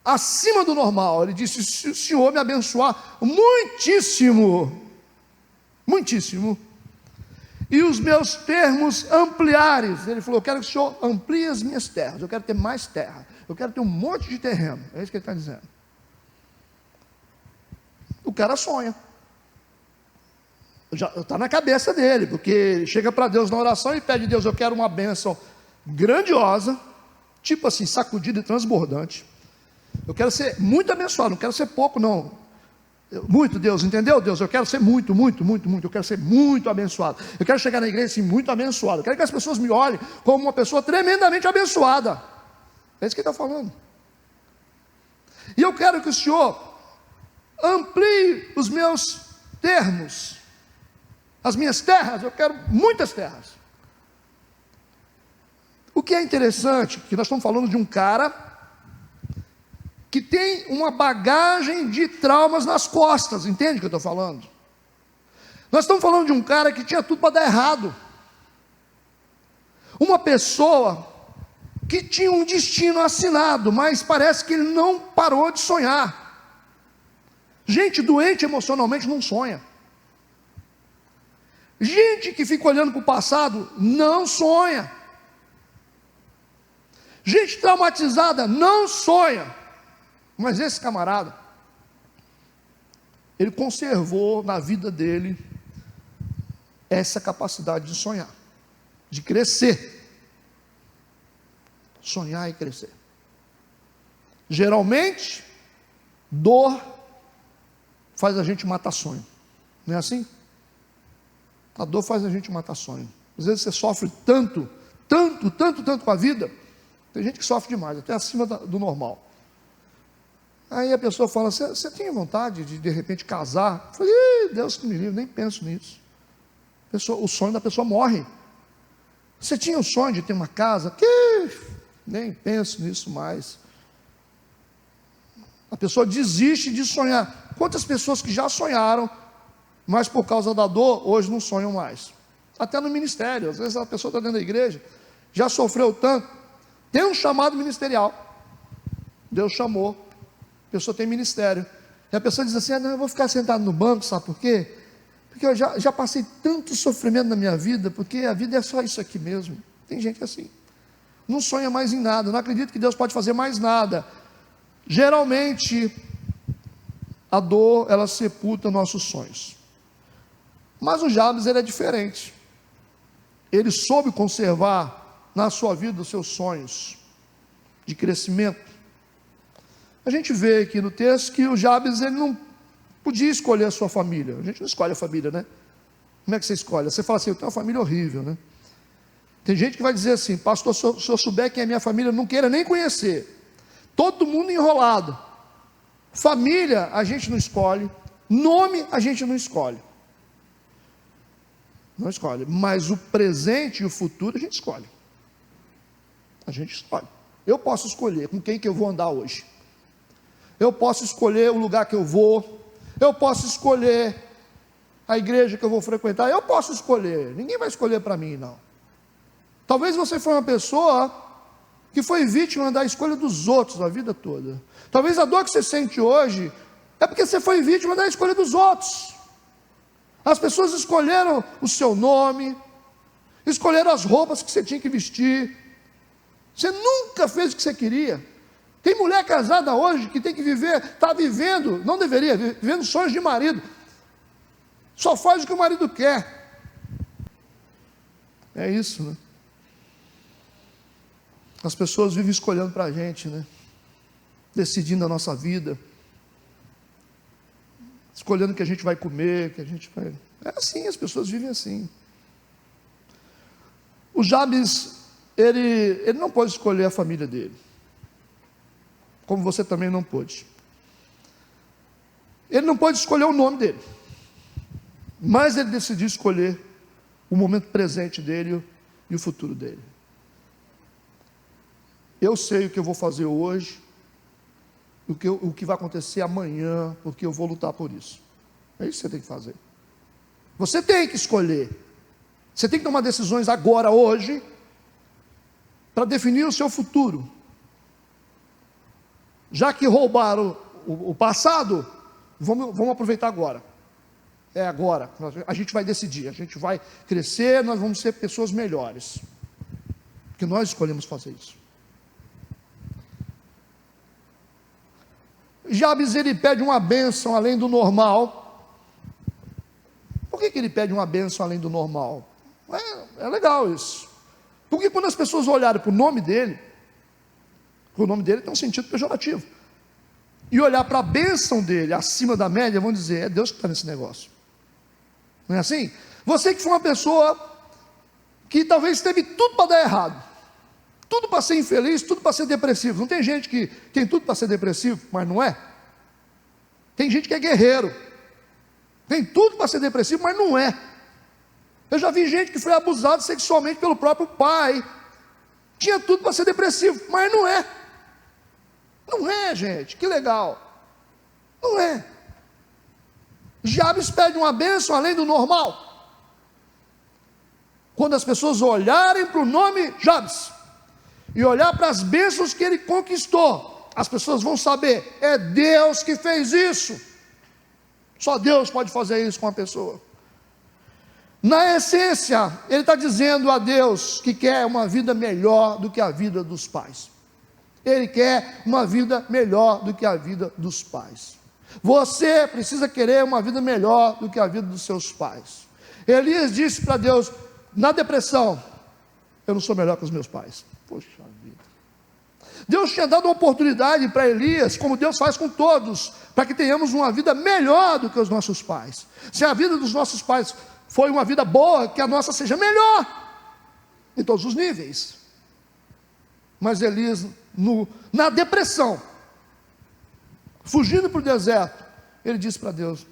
acima do normal. Ele disse, se o Senhor me abençoar muitíssimo, muitíssimo, e os meus termos ampliares, ele falou, eu quero que o Senhor amplie as minhas terras, eu quero ter mais terra, eu quero ter um monte de terreno. É isso que ele está dizendo. O cara sonha. Já está na cabeça dele, porque ele chega para Deus na oração e pede, Deus, eu quero uma bênção grandiosa, tipo assim, sacudida e transbordante. Eu quero ser muito abençoado, não quero ser pouco não. Muito, Deus, entendeu, Deus? Eu quero ser muito, muito, muito, muito. Eu quero ser muito abençoado. Eu quero chegar na igreja assim, muito abençoado. Eu quero que as pessoas me olhem como uma pessoa tremendamente abençoada. É isso que ele está falando. E eu quero que o Senhor amplie os meus termos, as minhas terras. Eu quero muitas terras. O que é interessante, que nós estamos falando de um cara que tem uma bagagem de traumas nas costas, entende o que eu estou falando? Nós estamos falando de um cara que tinha tudo para dar errado. Uma pessoa que tinha um destino assinado, mas parece que ele não parou de sonhar. Gente doente emocionalmente não sonha. Gente que fica olhando para o passado não sonha. Gente traumatizada não sonha. Mas esse camarada, ele conservou na vida dele essa capacidade de sonhar, de crescer. Sonhar e crescer. Geralmente, dor faz a gente matar sonho. Não é assim? A dor faz a gente matar sonho. Às vezes você sofre tanto com a vida. Tem gente que sofre demais, até acima do normal. Aí a pessoa fala, você tem vontade de repente casar? Eu falei, Deus que me livre, nem penso nisso. O sonho da pessoa morre. Você tinha o sonho de ter uma casa? Nem penso nisso mais. A pessoa desiste de sonhar. Quantas pessoas que já sonharam, mas por causa da dor, hoje não sonham mais. Até no ministério, às vezes a pessoa está dentro da igreja, já sofreu tanto, tem um chamado ministerial. Deus chamou, a pessoa tem ministério. E a pessoa diz assim, não, eu vou ficar sentado no banco, sabe por quê? Porque eu já passei tanto sofrimento na minha vida, porque a vida é só isso aqui mesmo. Tem gente assim. Não sonha mais em nada, não acredita que Deus pode fazer mais nada. Geralmente, a dor, ela sepulta nossos sonhos. Mas o Jabes, ele é diferente. Ele soube conservar na sua vida os seus sonhos de crescimento. A gente vê aqui no texto que o Jabes, ele não podia escolher a sua família. A gente não escolhe a família, né? Como é que você escolhe? Você fala assim, eu tenho uma família horrível, né? Tem gente que vai dizer assim, pastor, se eu souber quem é minha família, eu não queira nem conhecer. Todo mundo enrolado. Família a gente não escolhe, nome a gente não escolhe. Não escolhe, mas o presente e o futuro a gente escolhe. A gente escolhe. Eu posso escolher com quem que eu vou andar hoje. Eu posso escolher o lugar que eu vou. Eu posso escolher a igreja que eu vou frequentar. Eu posso escolher. Ninguém vai escolher para mim, não. Talvez você foi uma pessoa que foi vítima da escolha dos outros a vida toda. Talvez a dor que você sente hoje é porque você foi vítima da escolha dos outros. As pessoas escolheram o seu nome, escolheram as roupas que você tinha que vestir. Você nunca fez o que você queria. Tem mulher casada hoje que tem que viver, está vivendo, não deveria, vivendo sonhos de marido. Só faz o que o marido quer. É isso, né? As pessoas vivem escolhendo para a gente, né? Decidindo a nossa vida. Escolhendo o que a gente vai comer, que a gente vai... É assim, as pessoas vivem assim. O Jabes, ele não pode escolher a família dele. Como você também não pôde. Ele não pode escolher o nome dele. Mas ele decidiu escolher o momento presente dele e o futuro dele. Eu sei o que eu vou fazer hoje, o que vai acontecer amanhã, porque eu vou lutar por isso. É isso que você tem que fazer. Você tem que escolher. Você tem que tomar decisões agora, hoje, para definir o seu futuro. Já que roubaram o passado, vamos aproveitar agora. É agora. A gente vai decidir, a gente vai crescer, nós vamos ser pessoas melhores. Porque nós escolhemos fazer isso. Jabes, ele pede uma bênção além do normal. Por que ele pede uma bênção além do normal? É legal isso. Porque quando as pessoas olharem para o nome dele tem um sentido pejorativo. E olhar para a bênção dele acima da média, vão dizer, é Deus que está nesse negócio. Não é assim? Você que foi uma pessoa que talvez teve tudo para dar errado. Tudo para ser infeliz, tudo para ser depressivo. Não tem gente que tem tudo para ser depressivo, mas não é? Tem gente que é guerreiro. Tem tudo para ser depressivo, mas não é. Eu já vi gente que foi abusada sexualmente pelo próprio pai. Tinha tudo para ser depressivo, mas não é. Não é, gente. Que legal. Não é. Jabes pede uma bênção além do normal. Quando as pessoas olharem para o nome Jabes e olhar para as bênçãos que ele conquistou, as pessoas vão saber, é Deus que fez isso. Só Deus pode fazer isso com a pessoa. Na essência, ele está dizendo a Deus que quer uma vida melhor do que a vida dos pais. Ele quer uma vida melhor do que a vida dos pais. Você precisa querer uma vida melhor do que a vida dos seus pais. Elias disse para Deus, na depressão, eu não sou melhor que os meus pais. Poxa vida. Deus tinha dado uma oportunidade para Elias, como Deus faz com todos, para que tenhamos uma vida melhor do que os nossos pais. Se a vida dos nossos pais foi uma vida boa, que a nossa seja melhor, em todos os níveis. Mas Elias, na depressão, fugindo para o deserto, ele disse para Deus,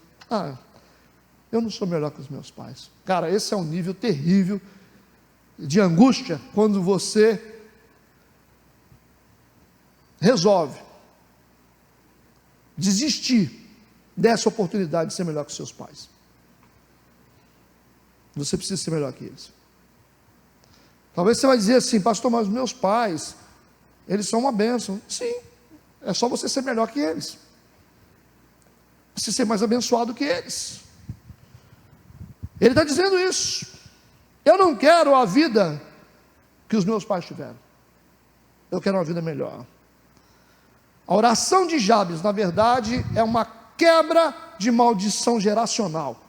eu não sou melhor que os meus pais. Cara, esse é um nível terrível de angústia, quando você resolve desistir dessa oportunidade de ser melhor que os seus pais. Você precisa ser melhor que eles. Talvez você vai dizer assim, pastor, mas meus pais, eles são uma bênção. Sim, é só você ser melhor que eles. Você ser mais abençoado que eles. Ele está dizendo isso. Eu não quero a vida que os meus pais tiveram. Eu quero uma vida melhor. A oração de Jabes, na verdade, é uma quebra de maldição geracional.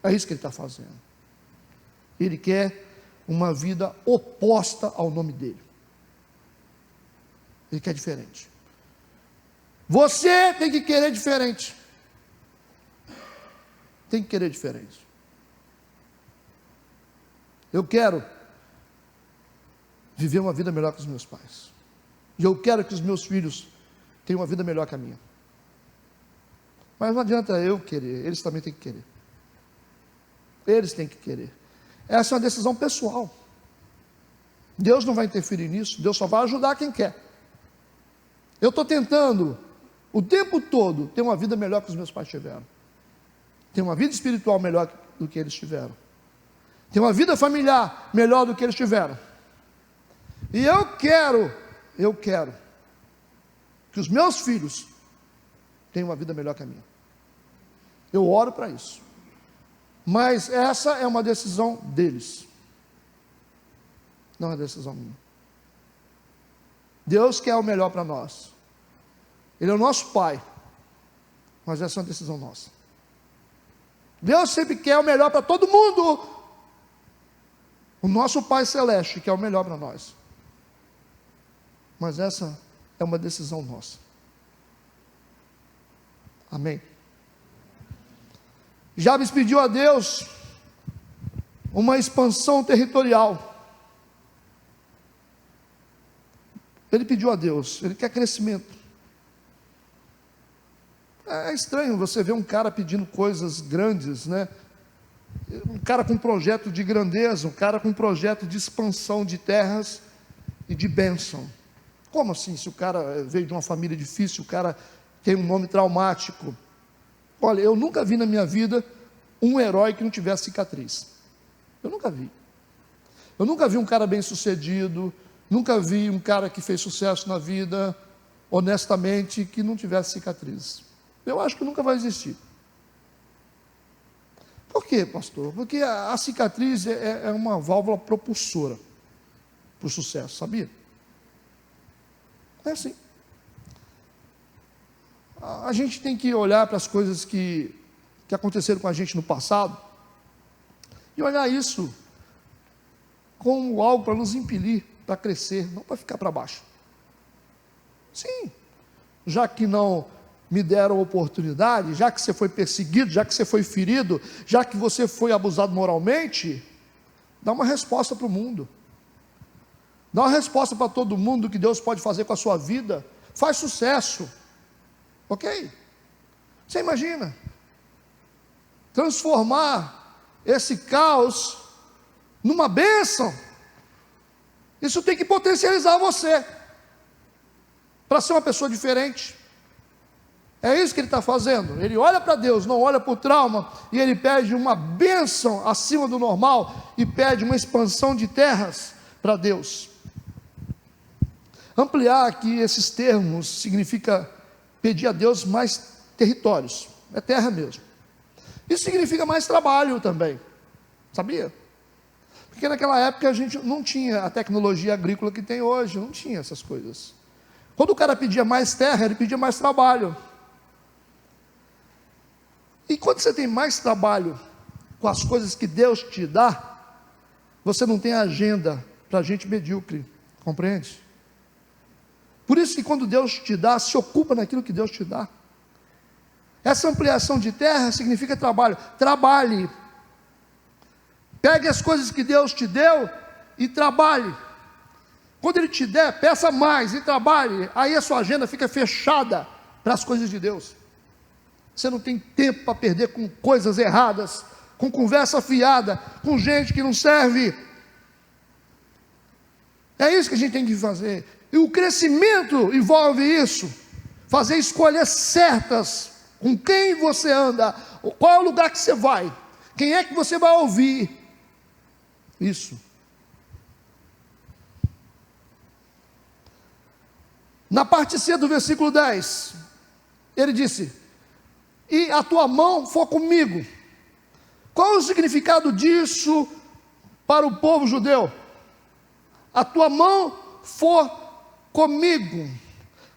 É isso que ele está fazendo. Ele quer uma vida oposta ao nome dele. Ele quer diferente. Você tem que querer diferente. Tem que querer diferente. Eu quero viver uma vida melhor que os meus pais. E eu quero que os meus filhos tenham uma vida melhor que a minha. Mas não adianta eu querer, eles também têm que querer. Eles têm que querer. Essa é uma decisão pessoal. Deus não vai interferir nisso, Deus só vai ajudar quem quer. Eu estou tentando, o tempo todo, ter uma vida melhor que os meus pais tiveram. Ter uma vida espiritual melhor do que eles tiveram. Ter uma vida familiar melhor do que eles tiveram. E eu quero que os meus filhos tenham uma vida melhor que a minha. Eu oro para isso. Mas essa é uma decisão deles. Não é uma decisão minha. Deus quer o melhor para nós. Ele é o nosso Pai. Mas essa é uma decisão nossa. Deus sempre quer o melhor para todo mundo. O nosso Pai Celeste quer o melhor para nós. Mas essa é uma decisão nossa. Amém. Jabes pediu a Deus uma expansão territorial. Ele pediu a Deus, ele quer crescimento. É estranho você ver um cara pedindo coisas grandes, né? Um cara com projeto de grandeza, um cara com projeto de expansão de terras e de bênção. Como assim? Se o cara veio de uma família difícil, o cara tem um nome traumático. Olha, eu nunca vi na minha vida um herói que não tivesse cicatriz. Eu nunca vi. Eu nunca vi um cara bem sucedido, nunca vi um cara que fez sucesso na vida, honestamente, que não tivesse cicatriz. Eu acho que nunca vai existir. Por quê, pastor? Porque a cicatriz é uma válvula propulsora para o sucesso, sabia? É assim. A gente tem que olhar para as coisas que aconteceram com a gente no passado e olhar isso como algo para nos impelir, para crescer, não para ficar para baixo. Sim, já que não me deram oportunidade, já que você foi perseguido, já que você foi ferido, já que você foi abusado moralmente, dá uma resposta para o mundo. Dá uma resposta para todo mundo do que Deus pode fazer com a sua vida. Faz sucesso. Ok? Você imagina transformar esse caos numa bênção? Isso tem que potencializar você para ser uma pessoa diferente. É isso que ele está fazendo. Ele olha para Deus, não olha para o trauma, e ele pede uma bênção acima do normal, e pede uma expansão de terras para Deus. Ampliar aqui esses termos significa pedir a Deus mais territórios, é terra mesmo. Isso significa mais trabalho também, sabia? Porque naquela época a gente não tinha a tecnologia agrícola que tem hoje, não tinha essas coisas. Quando o cara pedia mais terra, ele pedia mais trabalho. E quando você tem mais trabalho com as coisas que Deus te dá, você não tem agenda para gente medíocre, compreende? Por isso que quando Deus te dá, se ocupa naquilo que Deus te dá. Essa ampliação de terra significa trabalho. Trabalhe. Pegue as coisas que Deus te deu e trabalhe. Quando Ele te der, peça mais e trabalhe. Aí a sua agenda fica fechada para as coisas de Deus. Você não tem tempo para perder com coisas erradas, com conversa fiada, com gente que não serve. É isso que a gente tem que fazer. E o crescimento envolve isso. Fazer escolhas certas. Com quem você anda, qual é o lugar que você vai, quem é que você vai ouvir. Isso. Na parte C do versículo 10, ele disse: e a tua mão for comigo. Qual é o significado disso para o povo judeu? A tua mão for comigo.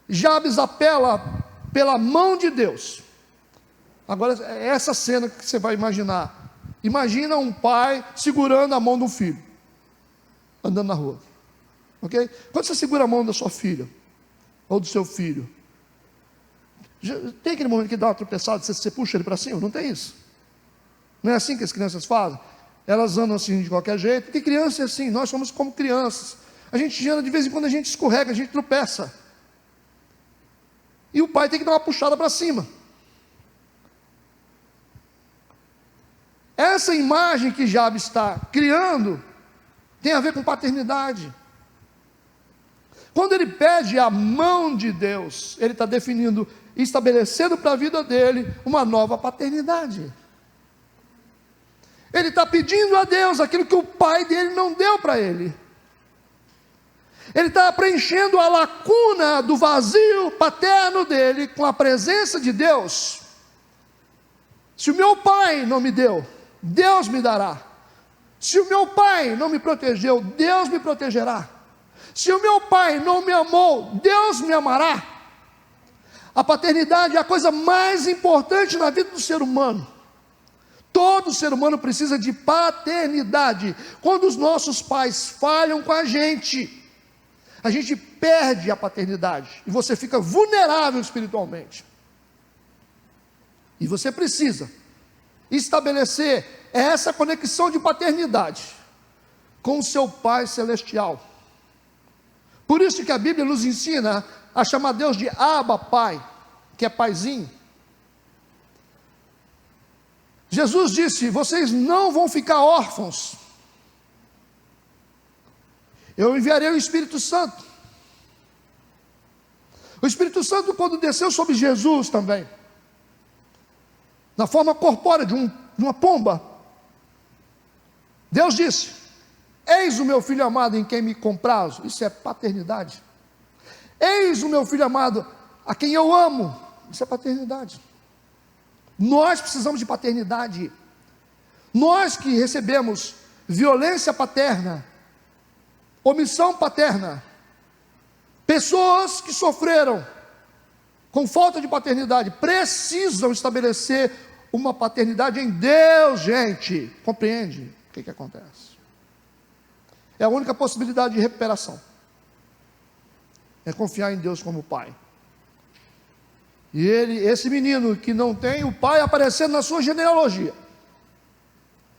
Jabes apela pela mão de Deus. Agora, é essa cena que você vai imaginar. Imagina um pai segurando a mão do filho, andando na rua. Ok? Quando você segura a mão da sua filha, ou do seu filho, tem aquele momento que dá uma tropeçada, você puxa ele para cima? Não tem isso. Não é assim que as crianças fazem? Elas andam assim de qualquer jeito, porque criança é assim, nós somos como crianças. A gente anda, de vez em quando a gente escorrega, a gente tropeça. E o pai tem que dar uma puxada para cima. Essa imagem que Jabes está criando tem a ver com paternidade. Quando ele pede a mão de Deus, ele está definindo, estabelecendo para a vida dele uma nova paternidade. Ele está pedindo a Deus aquilo que o pai dele não deu para ele. Ele está preenchendo a lacuna do vazio paterno dele com a presença de Deus. Se o meu pai não me deu, Deus me dará. Se o meu pai não me protegeu, Deus me protegerá. Se o meu pai não me amou, Deus me amará. A paternidade é a coisa mais importante na vida do ser humano. Todo ser humano precisa de paternidade. Quando os nossos pais falham com a gente perde a paternidade e você fica vulnerável espiritualmente. E você precisa estabelecer essa conexão de paternidade com o seu Pai Celestial. Por isso que a Bíblia nos ensina a chamar Deus de Abba, Pai, que é paizinho. Jesus disse: vocês não vão ficar órfãos, eu enviarei o Espírito Santo. O Espírito Santo, quando desceu sobre Jesus também, na forma corpórea de uma pomba, Deus disse: eis o meu filho amado em quem me comprazo. Isso é paternidade. Eis o meu filho amado a quem eu amo. Isso é paternidade. Nós precisamos de paternidade. Nós que recebemos violência paterna, omissão paterna, pessoas que sofreram com falta de paternidade, precisam estabelecer uma paternidade em Deus, gente. Compreende o que acontece? É a única possibilidade de recuperação. É confiar em Deus como Pai. E esse menino que não tem o pai aparecendo na sua genealogia,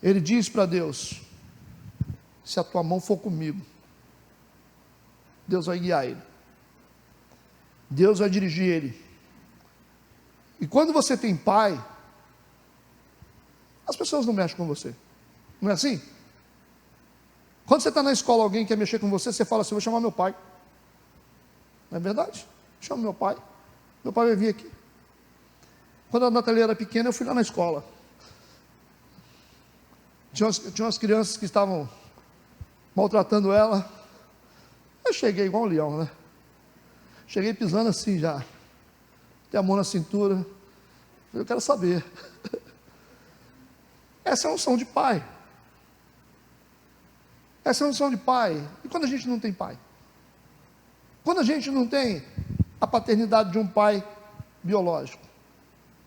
ele diz para Deus: se a tua mão for comigo, Deus vai guiar ele, Deus vai dirigir ele. E quando você tem pai, as pessoas não mexem com você, não é assim? Quando você está na escola, alguém quer mexer com você, você fala assim: vou chamar meu pai. Não é verdade? Chama meu pai vai vir aqui. Quando a Natalia era pequena, eu fui lá na escola. Tinha umas crianças que estavam maltratando ela. Eu cheguei igual um leão, né? Cheguei pisando assim já. Tem a mão na cintura. Eu quero saber. Essa é a unção de pai. Essa é a unção de pai. E quando a gente não tem pai? Quando a gente não tem a paternidade de um pai biológico,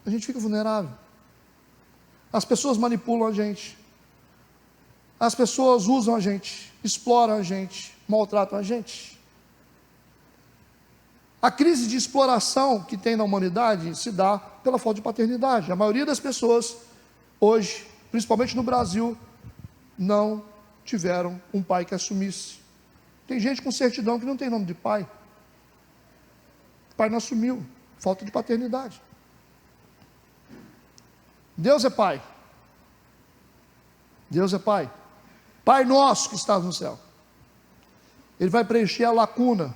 a gente fica vulnerável. As pessoas manipulam a gente. As pessoas usam a gente, exploram a gente, maltratam a gente. A crise de exploração que tem na humanidade se dá pela falta de paternidade. A maioria das pessoas hoje, principalmente no Brasil, não tiveram um pai que assumisse. Tem gente com certidão que não tem nome de pai. O pai não assumiu, falta de paternidade. Deus é pai. Deus é pai. Pai nosso que estás no céu. Ele vai preencher a lacuna.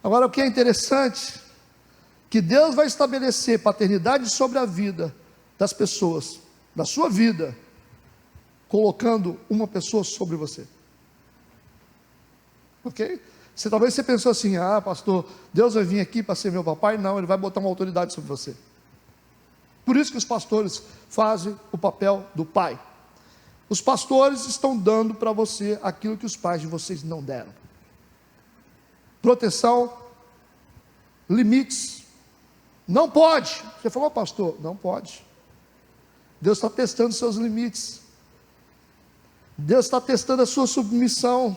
Agora, o que é interessante, que Deus vai estabelecer paternidade sobre a vida das pessoas, da sua vida, colocando uma pessoa sobre você. Ok? Talvez você pensou assim, pastor, Deus vai vir aqui para ser meu papai? Não, Ele vai botar uma autoridade sobre você. Por isso que os pastores fazem o papel do pai. Os pastores estão dando para você aquilo que os pais de vocês não deram. Proteção, limites. Não pode. Você falou, pastor, não pode. Deus está testando seus limites. Deus está testando a sua submissão.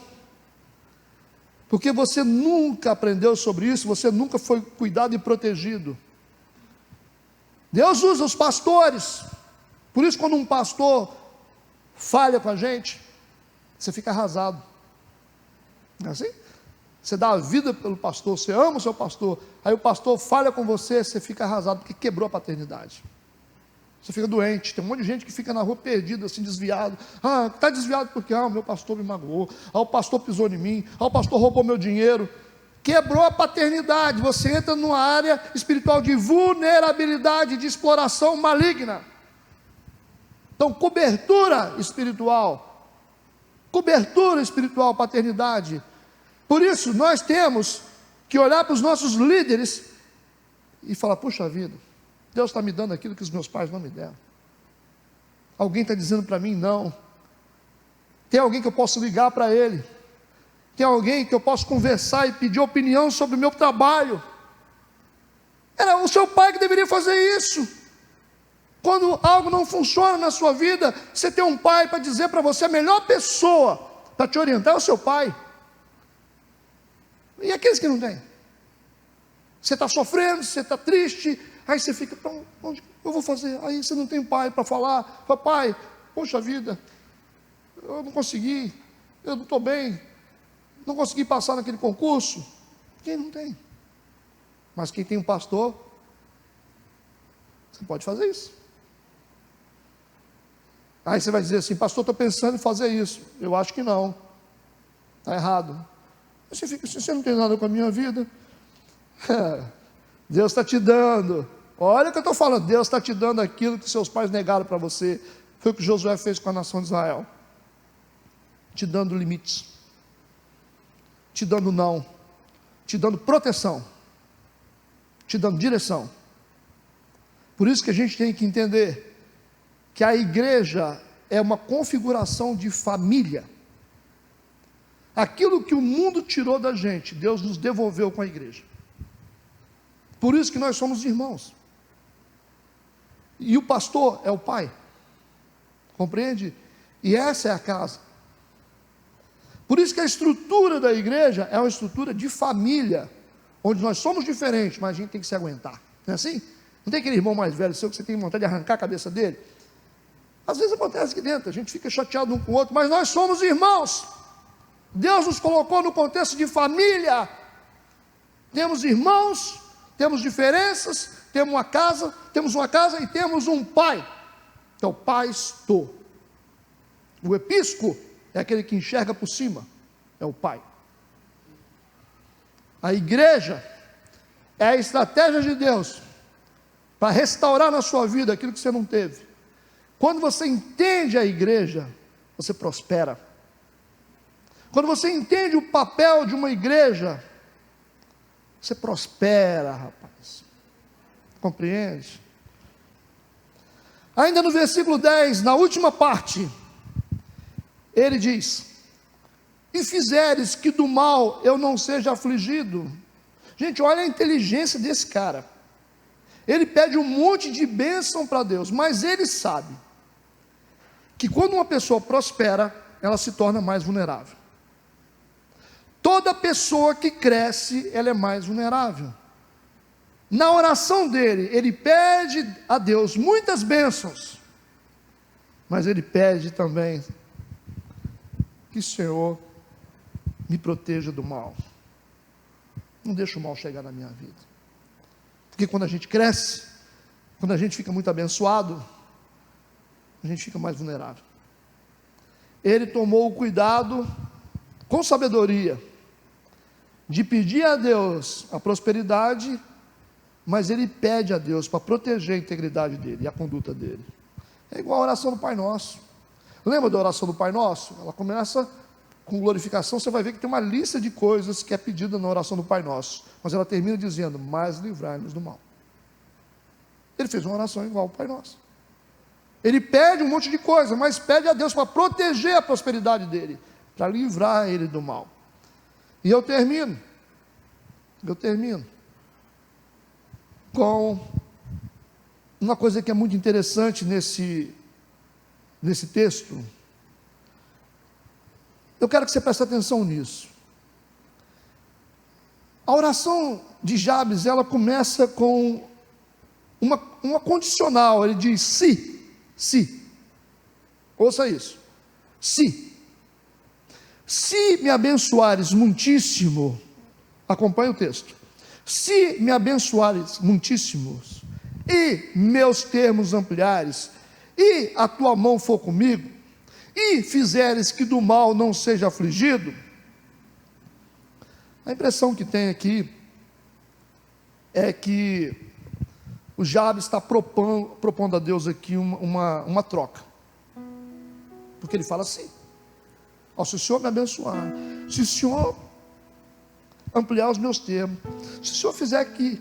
Porque você nunca aprendeu sobre isso, você nunca foi cuidado e protegido. Deus usa os pastores. Por isso, quando um pastor falha com a gente, você fica arrasado. Não é assim? Você dá a vida pelo pastor, você ama o seu pastor, aí o pastor falha com você, você fica arrasado, porque quebrou a paternidade. Você fica doente. Tem um monte de gente que fica na rua perdido, assim, desviado. Está desviado porque o meu pastor me magoou, o pastor pisou em mim, o pastor roubou meu dinheiro. Quebrou a paternidade. Você entra numa área espiritual de vulnerabilidade, de exploração maligna. Então, cobertura espiritual, paternidade. Por isso, nós temos que olhar para os nossos líderes e falar, puxa vida, Deus está me dando aquilo que os meus pais não me deram. Alguém está dizendo para mim não. Tem alguém que eu posso ligar para ele. Tem alguém que eu posso conversar e pedir opinião sobre o meu trabalho. Era o seu pai que deveria fazer isso. Quando algo não funciona na sua vida, você tem um pai para dizer para você, a melhor pessoa para te orientar é o seu pai. E aqueles que não têm? Você está sofrendo, você está triste, aí você fica, então, onde eu vou fazer? Aí você não tem pai para falar, pai, poxa vida, eu não consegui, eu não estou bem, não consegui passar naquele concurso. Quem não tem? Mas quem tem um pastor, você pode fazer isso. Aí você vai dizer assim, pastor, estou pensando em fazer isso. Eu acho que não, está errado. Você fica assim, você não tem nada com a minha vida. Deus está te dando. Olha o que eu estou falando, Deus está te dando aquilo que seus pais negaram para você. Foi o que Josué fez com a nação de Israel. Te dando limites, te dando não, te dando proteção, te dando direção. Por isso que a gente tem que entender que a igreja é uma configuração de família. Aquilo que o mundo tirou da gente, Deus nos devolveu com a igreja. Por isso que nós somos irmãos. E o pastor é o pai. Compreende? E essa é a casa. Por isso que a estrutura da igreja é uma estrutura de família, onde nós somos diferentes, mas a gente tem que se aguentar. Não é assim? Não tem aquele irmão mais velho seu que você tem vontade de arrancar a cabeça dele? Às vezes acontece aqui dentro, a gente fica chateado um com o outro, mas nós somos irmãos. Deus nos colocou no contexto de família. Temos irmãos, temos diferenças, temos uma casa e temos um pai. Então, pastor. O episco é aquele que enxerga por cima, é o pai. A igreja é a estratégia de Deus para restaurar na sua vida aquilo que você não teve. Quando você entende a igreja, você prospera. Quando você entende o papel de uma igreja, você prospera, rapaz. Compreende? Ainda no versículo 10, na última parte, ele diz: e fizeres que do mal eu não seja afligido. Gente, olha a inteligência desse cara. Ele pede um monte de bênção para Deus, mas ele sabe que quando uma pessoa prospera, ela se torna mais vulnerável. Toda pessoa que cresce, ela é mais vulnerável. Na oração dele, ele pede a Deus muitas bênçãos, mas ele pede também que o Senhor me proteja do mal. Não deixa o mal chegar na minha vida. Porque quando a gente cresce, quando a gente fica muito abençoado, a gente fica mais vulnerável. Ele tomou o cuidado, com sabedoria, de pedir a Deus a prosperidade, mas ele pede a Deus para proteger a integridade dele e a conduta dele. É igual a oração do Pai Nosso. Lembra da oração do Pai Nosso? Ela começa com glorificação. Você vai ver que tem uma lista de coisas que é pedida na oração do Pai Nosso, mas ela termina dizendo: mas livrai-nos do mal. Ele fez uma oração igual ao Pai Nosso. Ele pede um monte de coisa, mas pede a Deus para proteger a prosperidade dele, para livrar ele do mal. E eu termino com uma coisa que é muito interessante nesse texto. Eu quero que você preste atenção nisso. A oração de Jabes, ela começa com uma condicional. Ele diz: se. Ouça isso. Se me abençoares muitíssimo, acompanhe o texto. Se me abençoares muitíssimos, e meus termos ampliares, e a tua mão for comigo, e fizeres que do mal não seja afligido. A impressão que tem aqui é que o Jabes está propondo a Deus aqui uma troca, porque ele fala assim: se o Senhor me abençoar, se o Senhor ampliar os meus termos, se o Senhor fizer que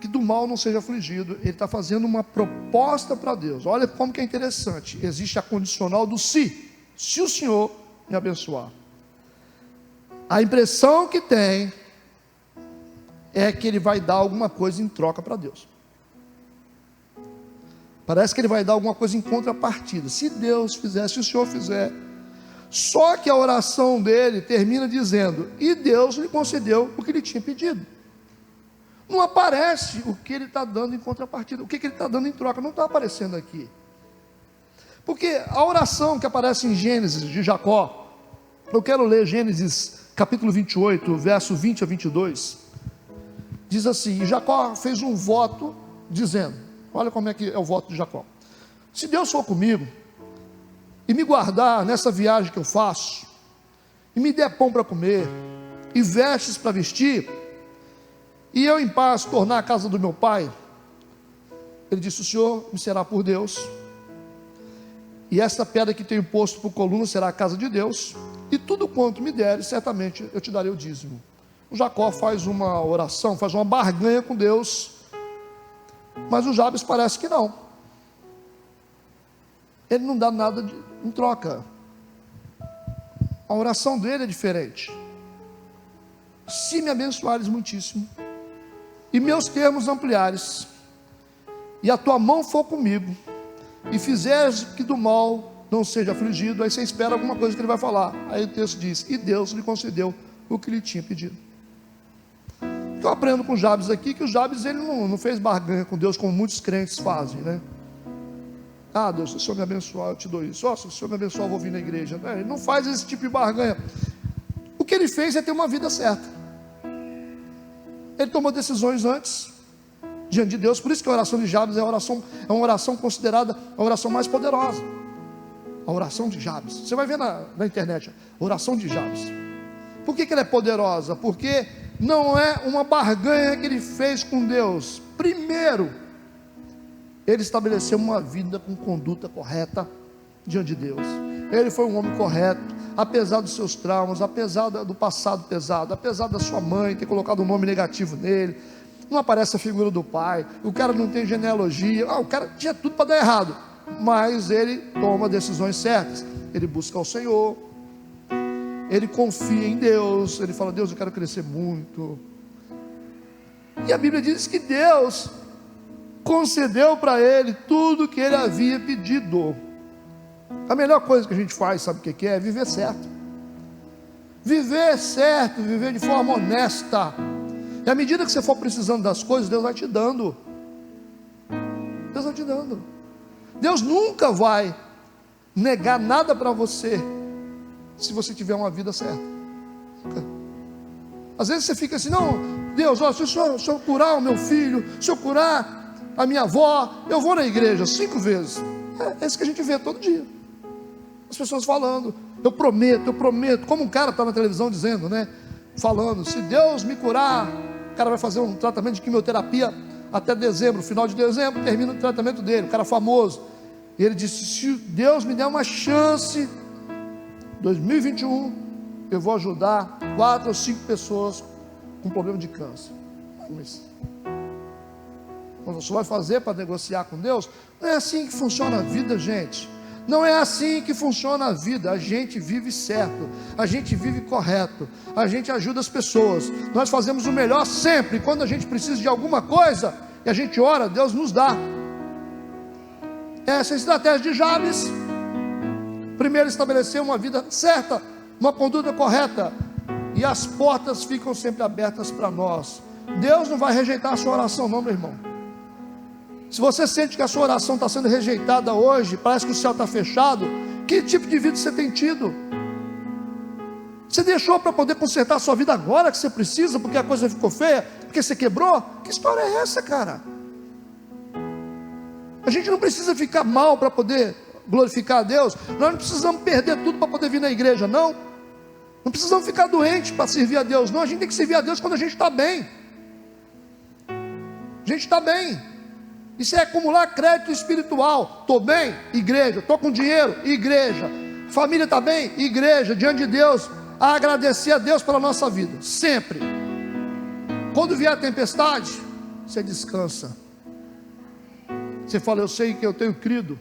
do mal não seja afligido, ele está fazendo uma proposta para Deus. Olha como que é interessante, existe a condicional do se o Senhor me abençoar. A impressão que tem é que ele vai dar alguma coisa em troca para Deus. Parece que ele vai dar alguma coisa em contrapartida. Se Deus fizer, se o Senhor fizer. Só que a oração dele termina dizendo: e Deus lhe concedeu o que ele tinha pedido. Não aparece o que ele está dando em contrapartida, o que ele está dando em troca, não está aparecendo aqui. Porque a oração que aparece em Gênesis de Jacó, eu quero ler Gênesis capítulo 28, verso 20 a 22, diz assim: e Jacó fez um voto dizendo, olha como é que é o voto de Jacó: se Deus for comigo, e me guardar nessa viagem que eu faço, e me der pão para comer, e vestes para vestir, e eu em paz tornar a casa do meu pai, ele disse: o Senhor me será por Deus, e esta pedra que tenho posto por coluna será a casa de Deus, e tudo quanto me deres, certamente eu te darei o dízimo. O Jacó faz uma oração, faz uma barganha com Deus, mas o Jabes parece que não. Ele não dá nada em troca. A oração dele é diferente. Se me abençoares muitíssimo, e meus termos ampliares, e a tua mão for comigo, e fizeres que do mal não seja afligido, aí você espera alguma coisa que ele vai falar. Aí o texto diz: e Deus lhe concedeu o que lhe tinha pedido. Eu aprendo com Jabes aqui que o Jabes ele não fez barganha com Deus como muitos crentes fazem, né? Ah, Deus, se o Senhor me abençoar, eu te dou isso. Se o Senhor me abençoar, eu vou vir na igreja. Ele não faz esse tipo de barganha. O que ele fez é ter uma vida certa. Ele tomou decisões antes, diante de Deus. Por isso que a oração de Jabes é uma oração considerada a oração mais poderosa. A oração de Jabes. Você vai ver na internet, a oração de Jabes. Por que ela é poderosa? Porque não é uma barganha que ele fez com Deus. Primeiro, ele estabeleceu uma vida com conduta correta diante de Deus. Ele foi um homem correto, apesar dos seus traumas, apesar do passado pesado, apesar da sua mãe ter colocado um nome negativo nele. Não aparece a figura do pai, o cara não tem genealogia, o cara tinha tudo para dar errado, mas ele toma decisões certas. Ele busca o Senhor, ele confia em Deus, ele fala: Deus, eu quero crescer muito. E a Bíblia diz que Deus concedeu para ele tudo que ele havia pedido. A melhor coisa que a gente faz, sabe o que é? É viver certo. Viver certo, viver de forma honesta. E à medida que você for precisando das coisas, Deus vai te dando. Deus vai te dando. Deus nunca vai negar nada para você, se você tiver uma vida certa. Nunca. Às vezes você fica assim: não, Deus, ó, se o senhor curar o meu filho, se eu curar a minha avó, eu vou na igreja 5 vezes. É isso que a gente vê todo dia. As pessoas falando: eu prometo, como um cara está na televisão dizendo, né? Falando: se Deus me curar, o cara vai fazer um tratamento de quimioterapia até dezembro, final de dezembro, termina o tratamento dele, o cara famoso. E ele disse: se Deus me der uma chance, 2021, eu vou ajudar 4 ou 5 pessoas com problema de câncer. Mas você vai fazer para negociar com Deus? Não é assim que funciona a vida, gente. Não é assim que funciona a vida. A gente vive certo, a gente vive correto, a gente ajuda as pessoas, nós fazemos o melhor sempre. Quando a gente precisa de alguma coisa e a gente ora, Deus nos dá. Essa é a estratégia de Jabes. Primeiro, estabeleceu uma vida certa, uma conduta correta, e as portas ficam sempre abertas para nós. Deus não vai rejeitar a sua oração, não, meu irmão. Se você sente que a sua oração está sendo rejeitada hoje, parece que o céu está fechado, que tipo de vida você tem tido? Você deixou para poder consertar a sua vida agora que você precisa, porque a coisa ficou feia, porque você quebrou? Que história é essa, cara? A gente não precisa ficar mal para poder glorificar a Deus. Nós não precisamos perder tudo para poder vir na igreja, não. Não precisamos ficar doentes para servir a Deus, não. A gente tem que servir a Deus quando a gente está bem. A gente está bem. Isso é acumular crédito espiritual. Estou bem? Igreja. Estou com dinheiro? Igreja. Família está bem? Igreja. Diante de Deus, a agradecer a Deus pela nossa vida, sempre. Quando vier a tempestade, você descansa. Você fala: eu sei que eu tenho crido.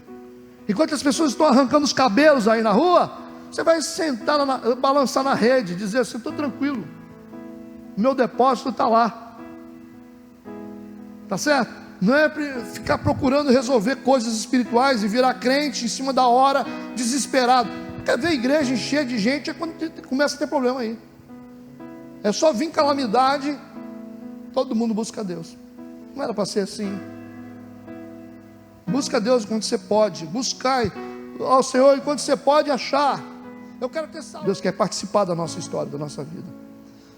Enquanto as pessoas estão arrancando os cabelos aí na rua, você vai sentar, balançar na rede, dizer assim: estou tranquilo, meu depósito está lá. Está certo? Não é ficar procurando resolver coisas espirituais e virar crente em cima da hora, desesperado. Quer ver a igreja cheia de gente, é quando começa a ter problema aí. É só vir calamidade, todo mundo busca Deus. Não era para ser assim. Busca Deus quando você pode. Buscai ao Senhor enquanto você pode achar. Eu quero ter saúde. Deus quer participar da nossa história, da nossa vida.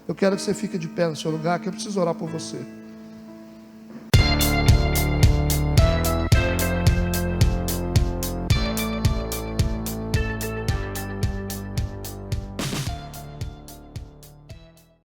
Eu quero que você fique de pé no seu lugar, que eu preciso orar por você.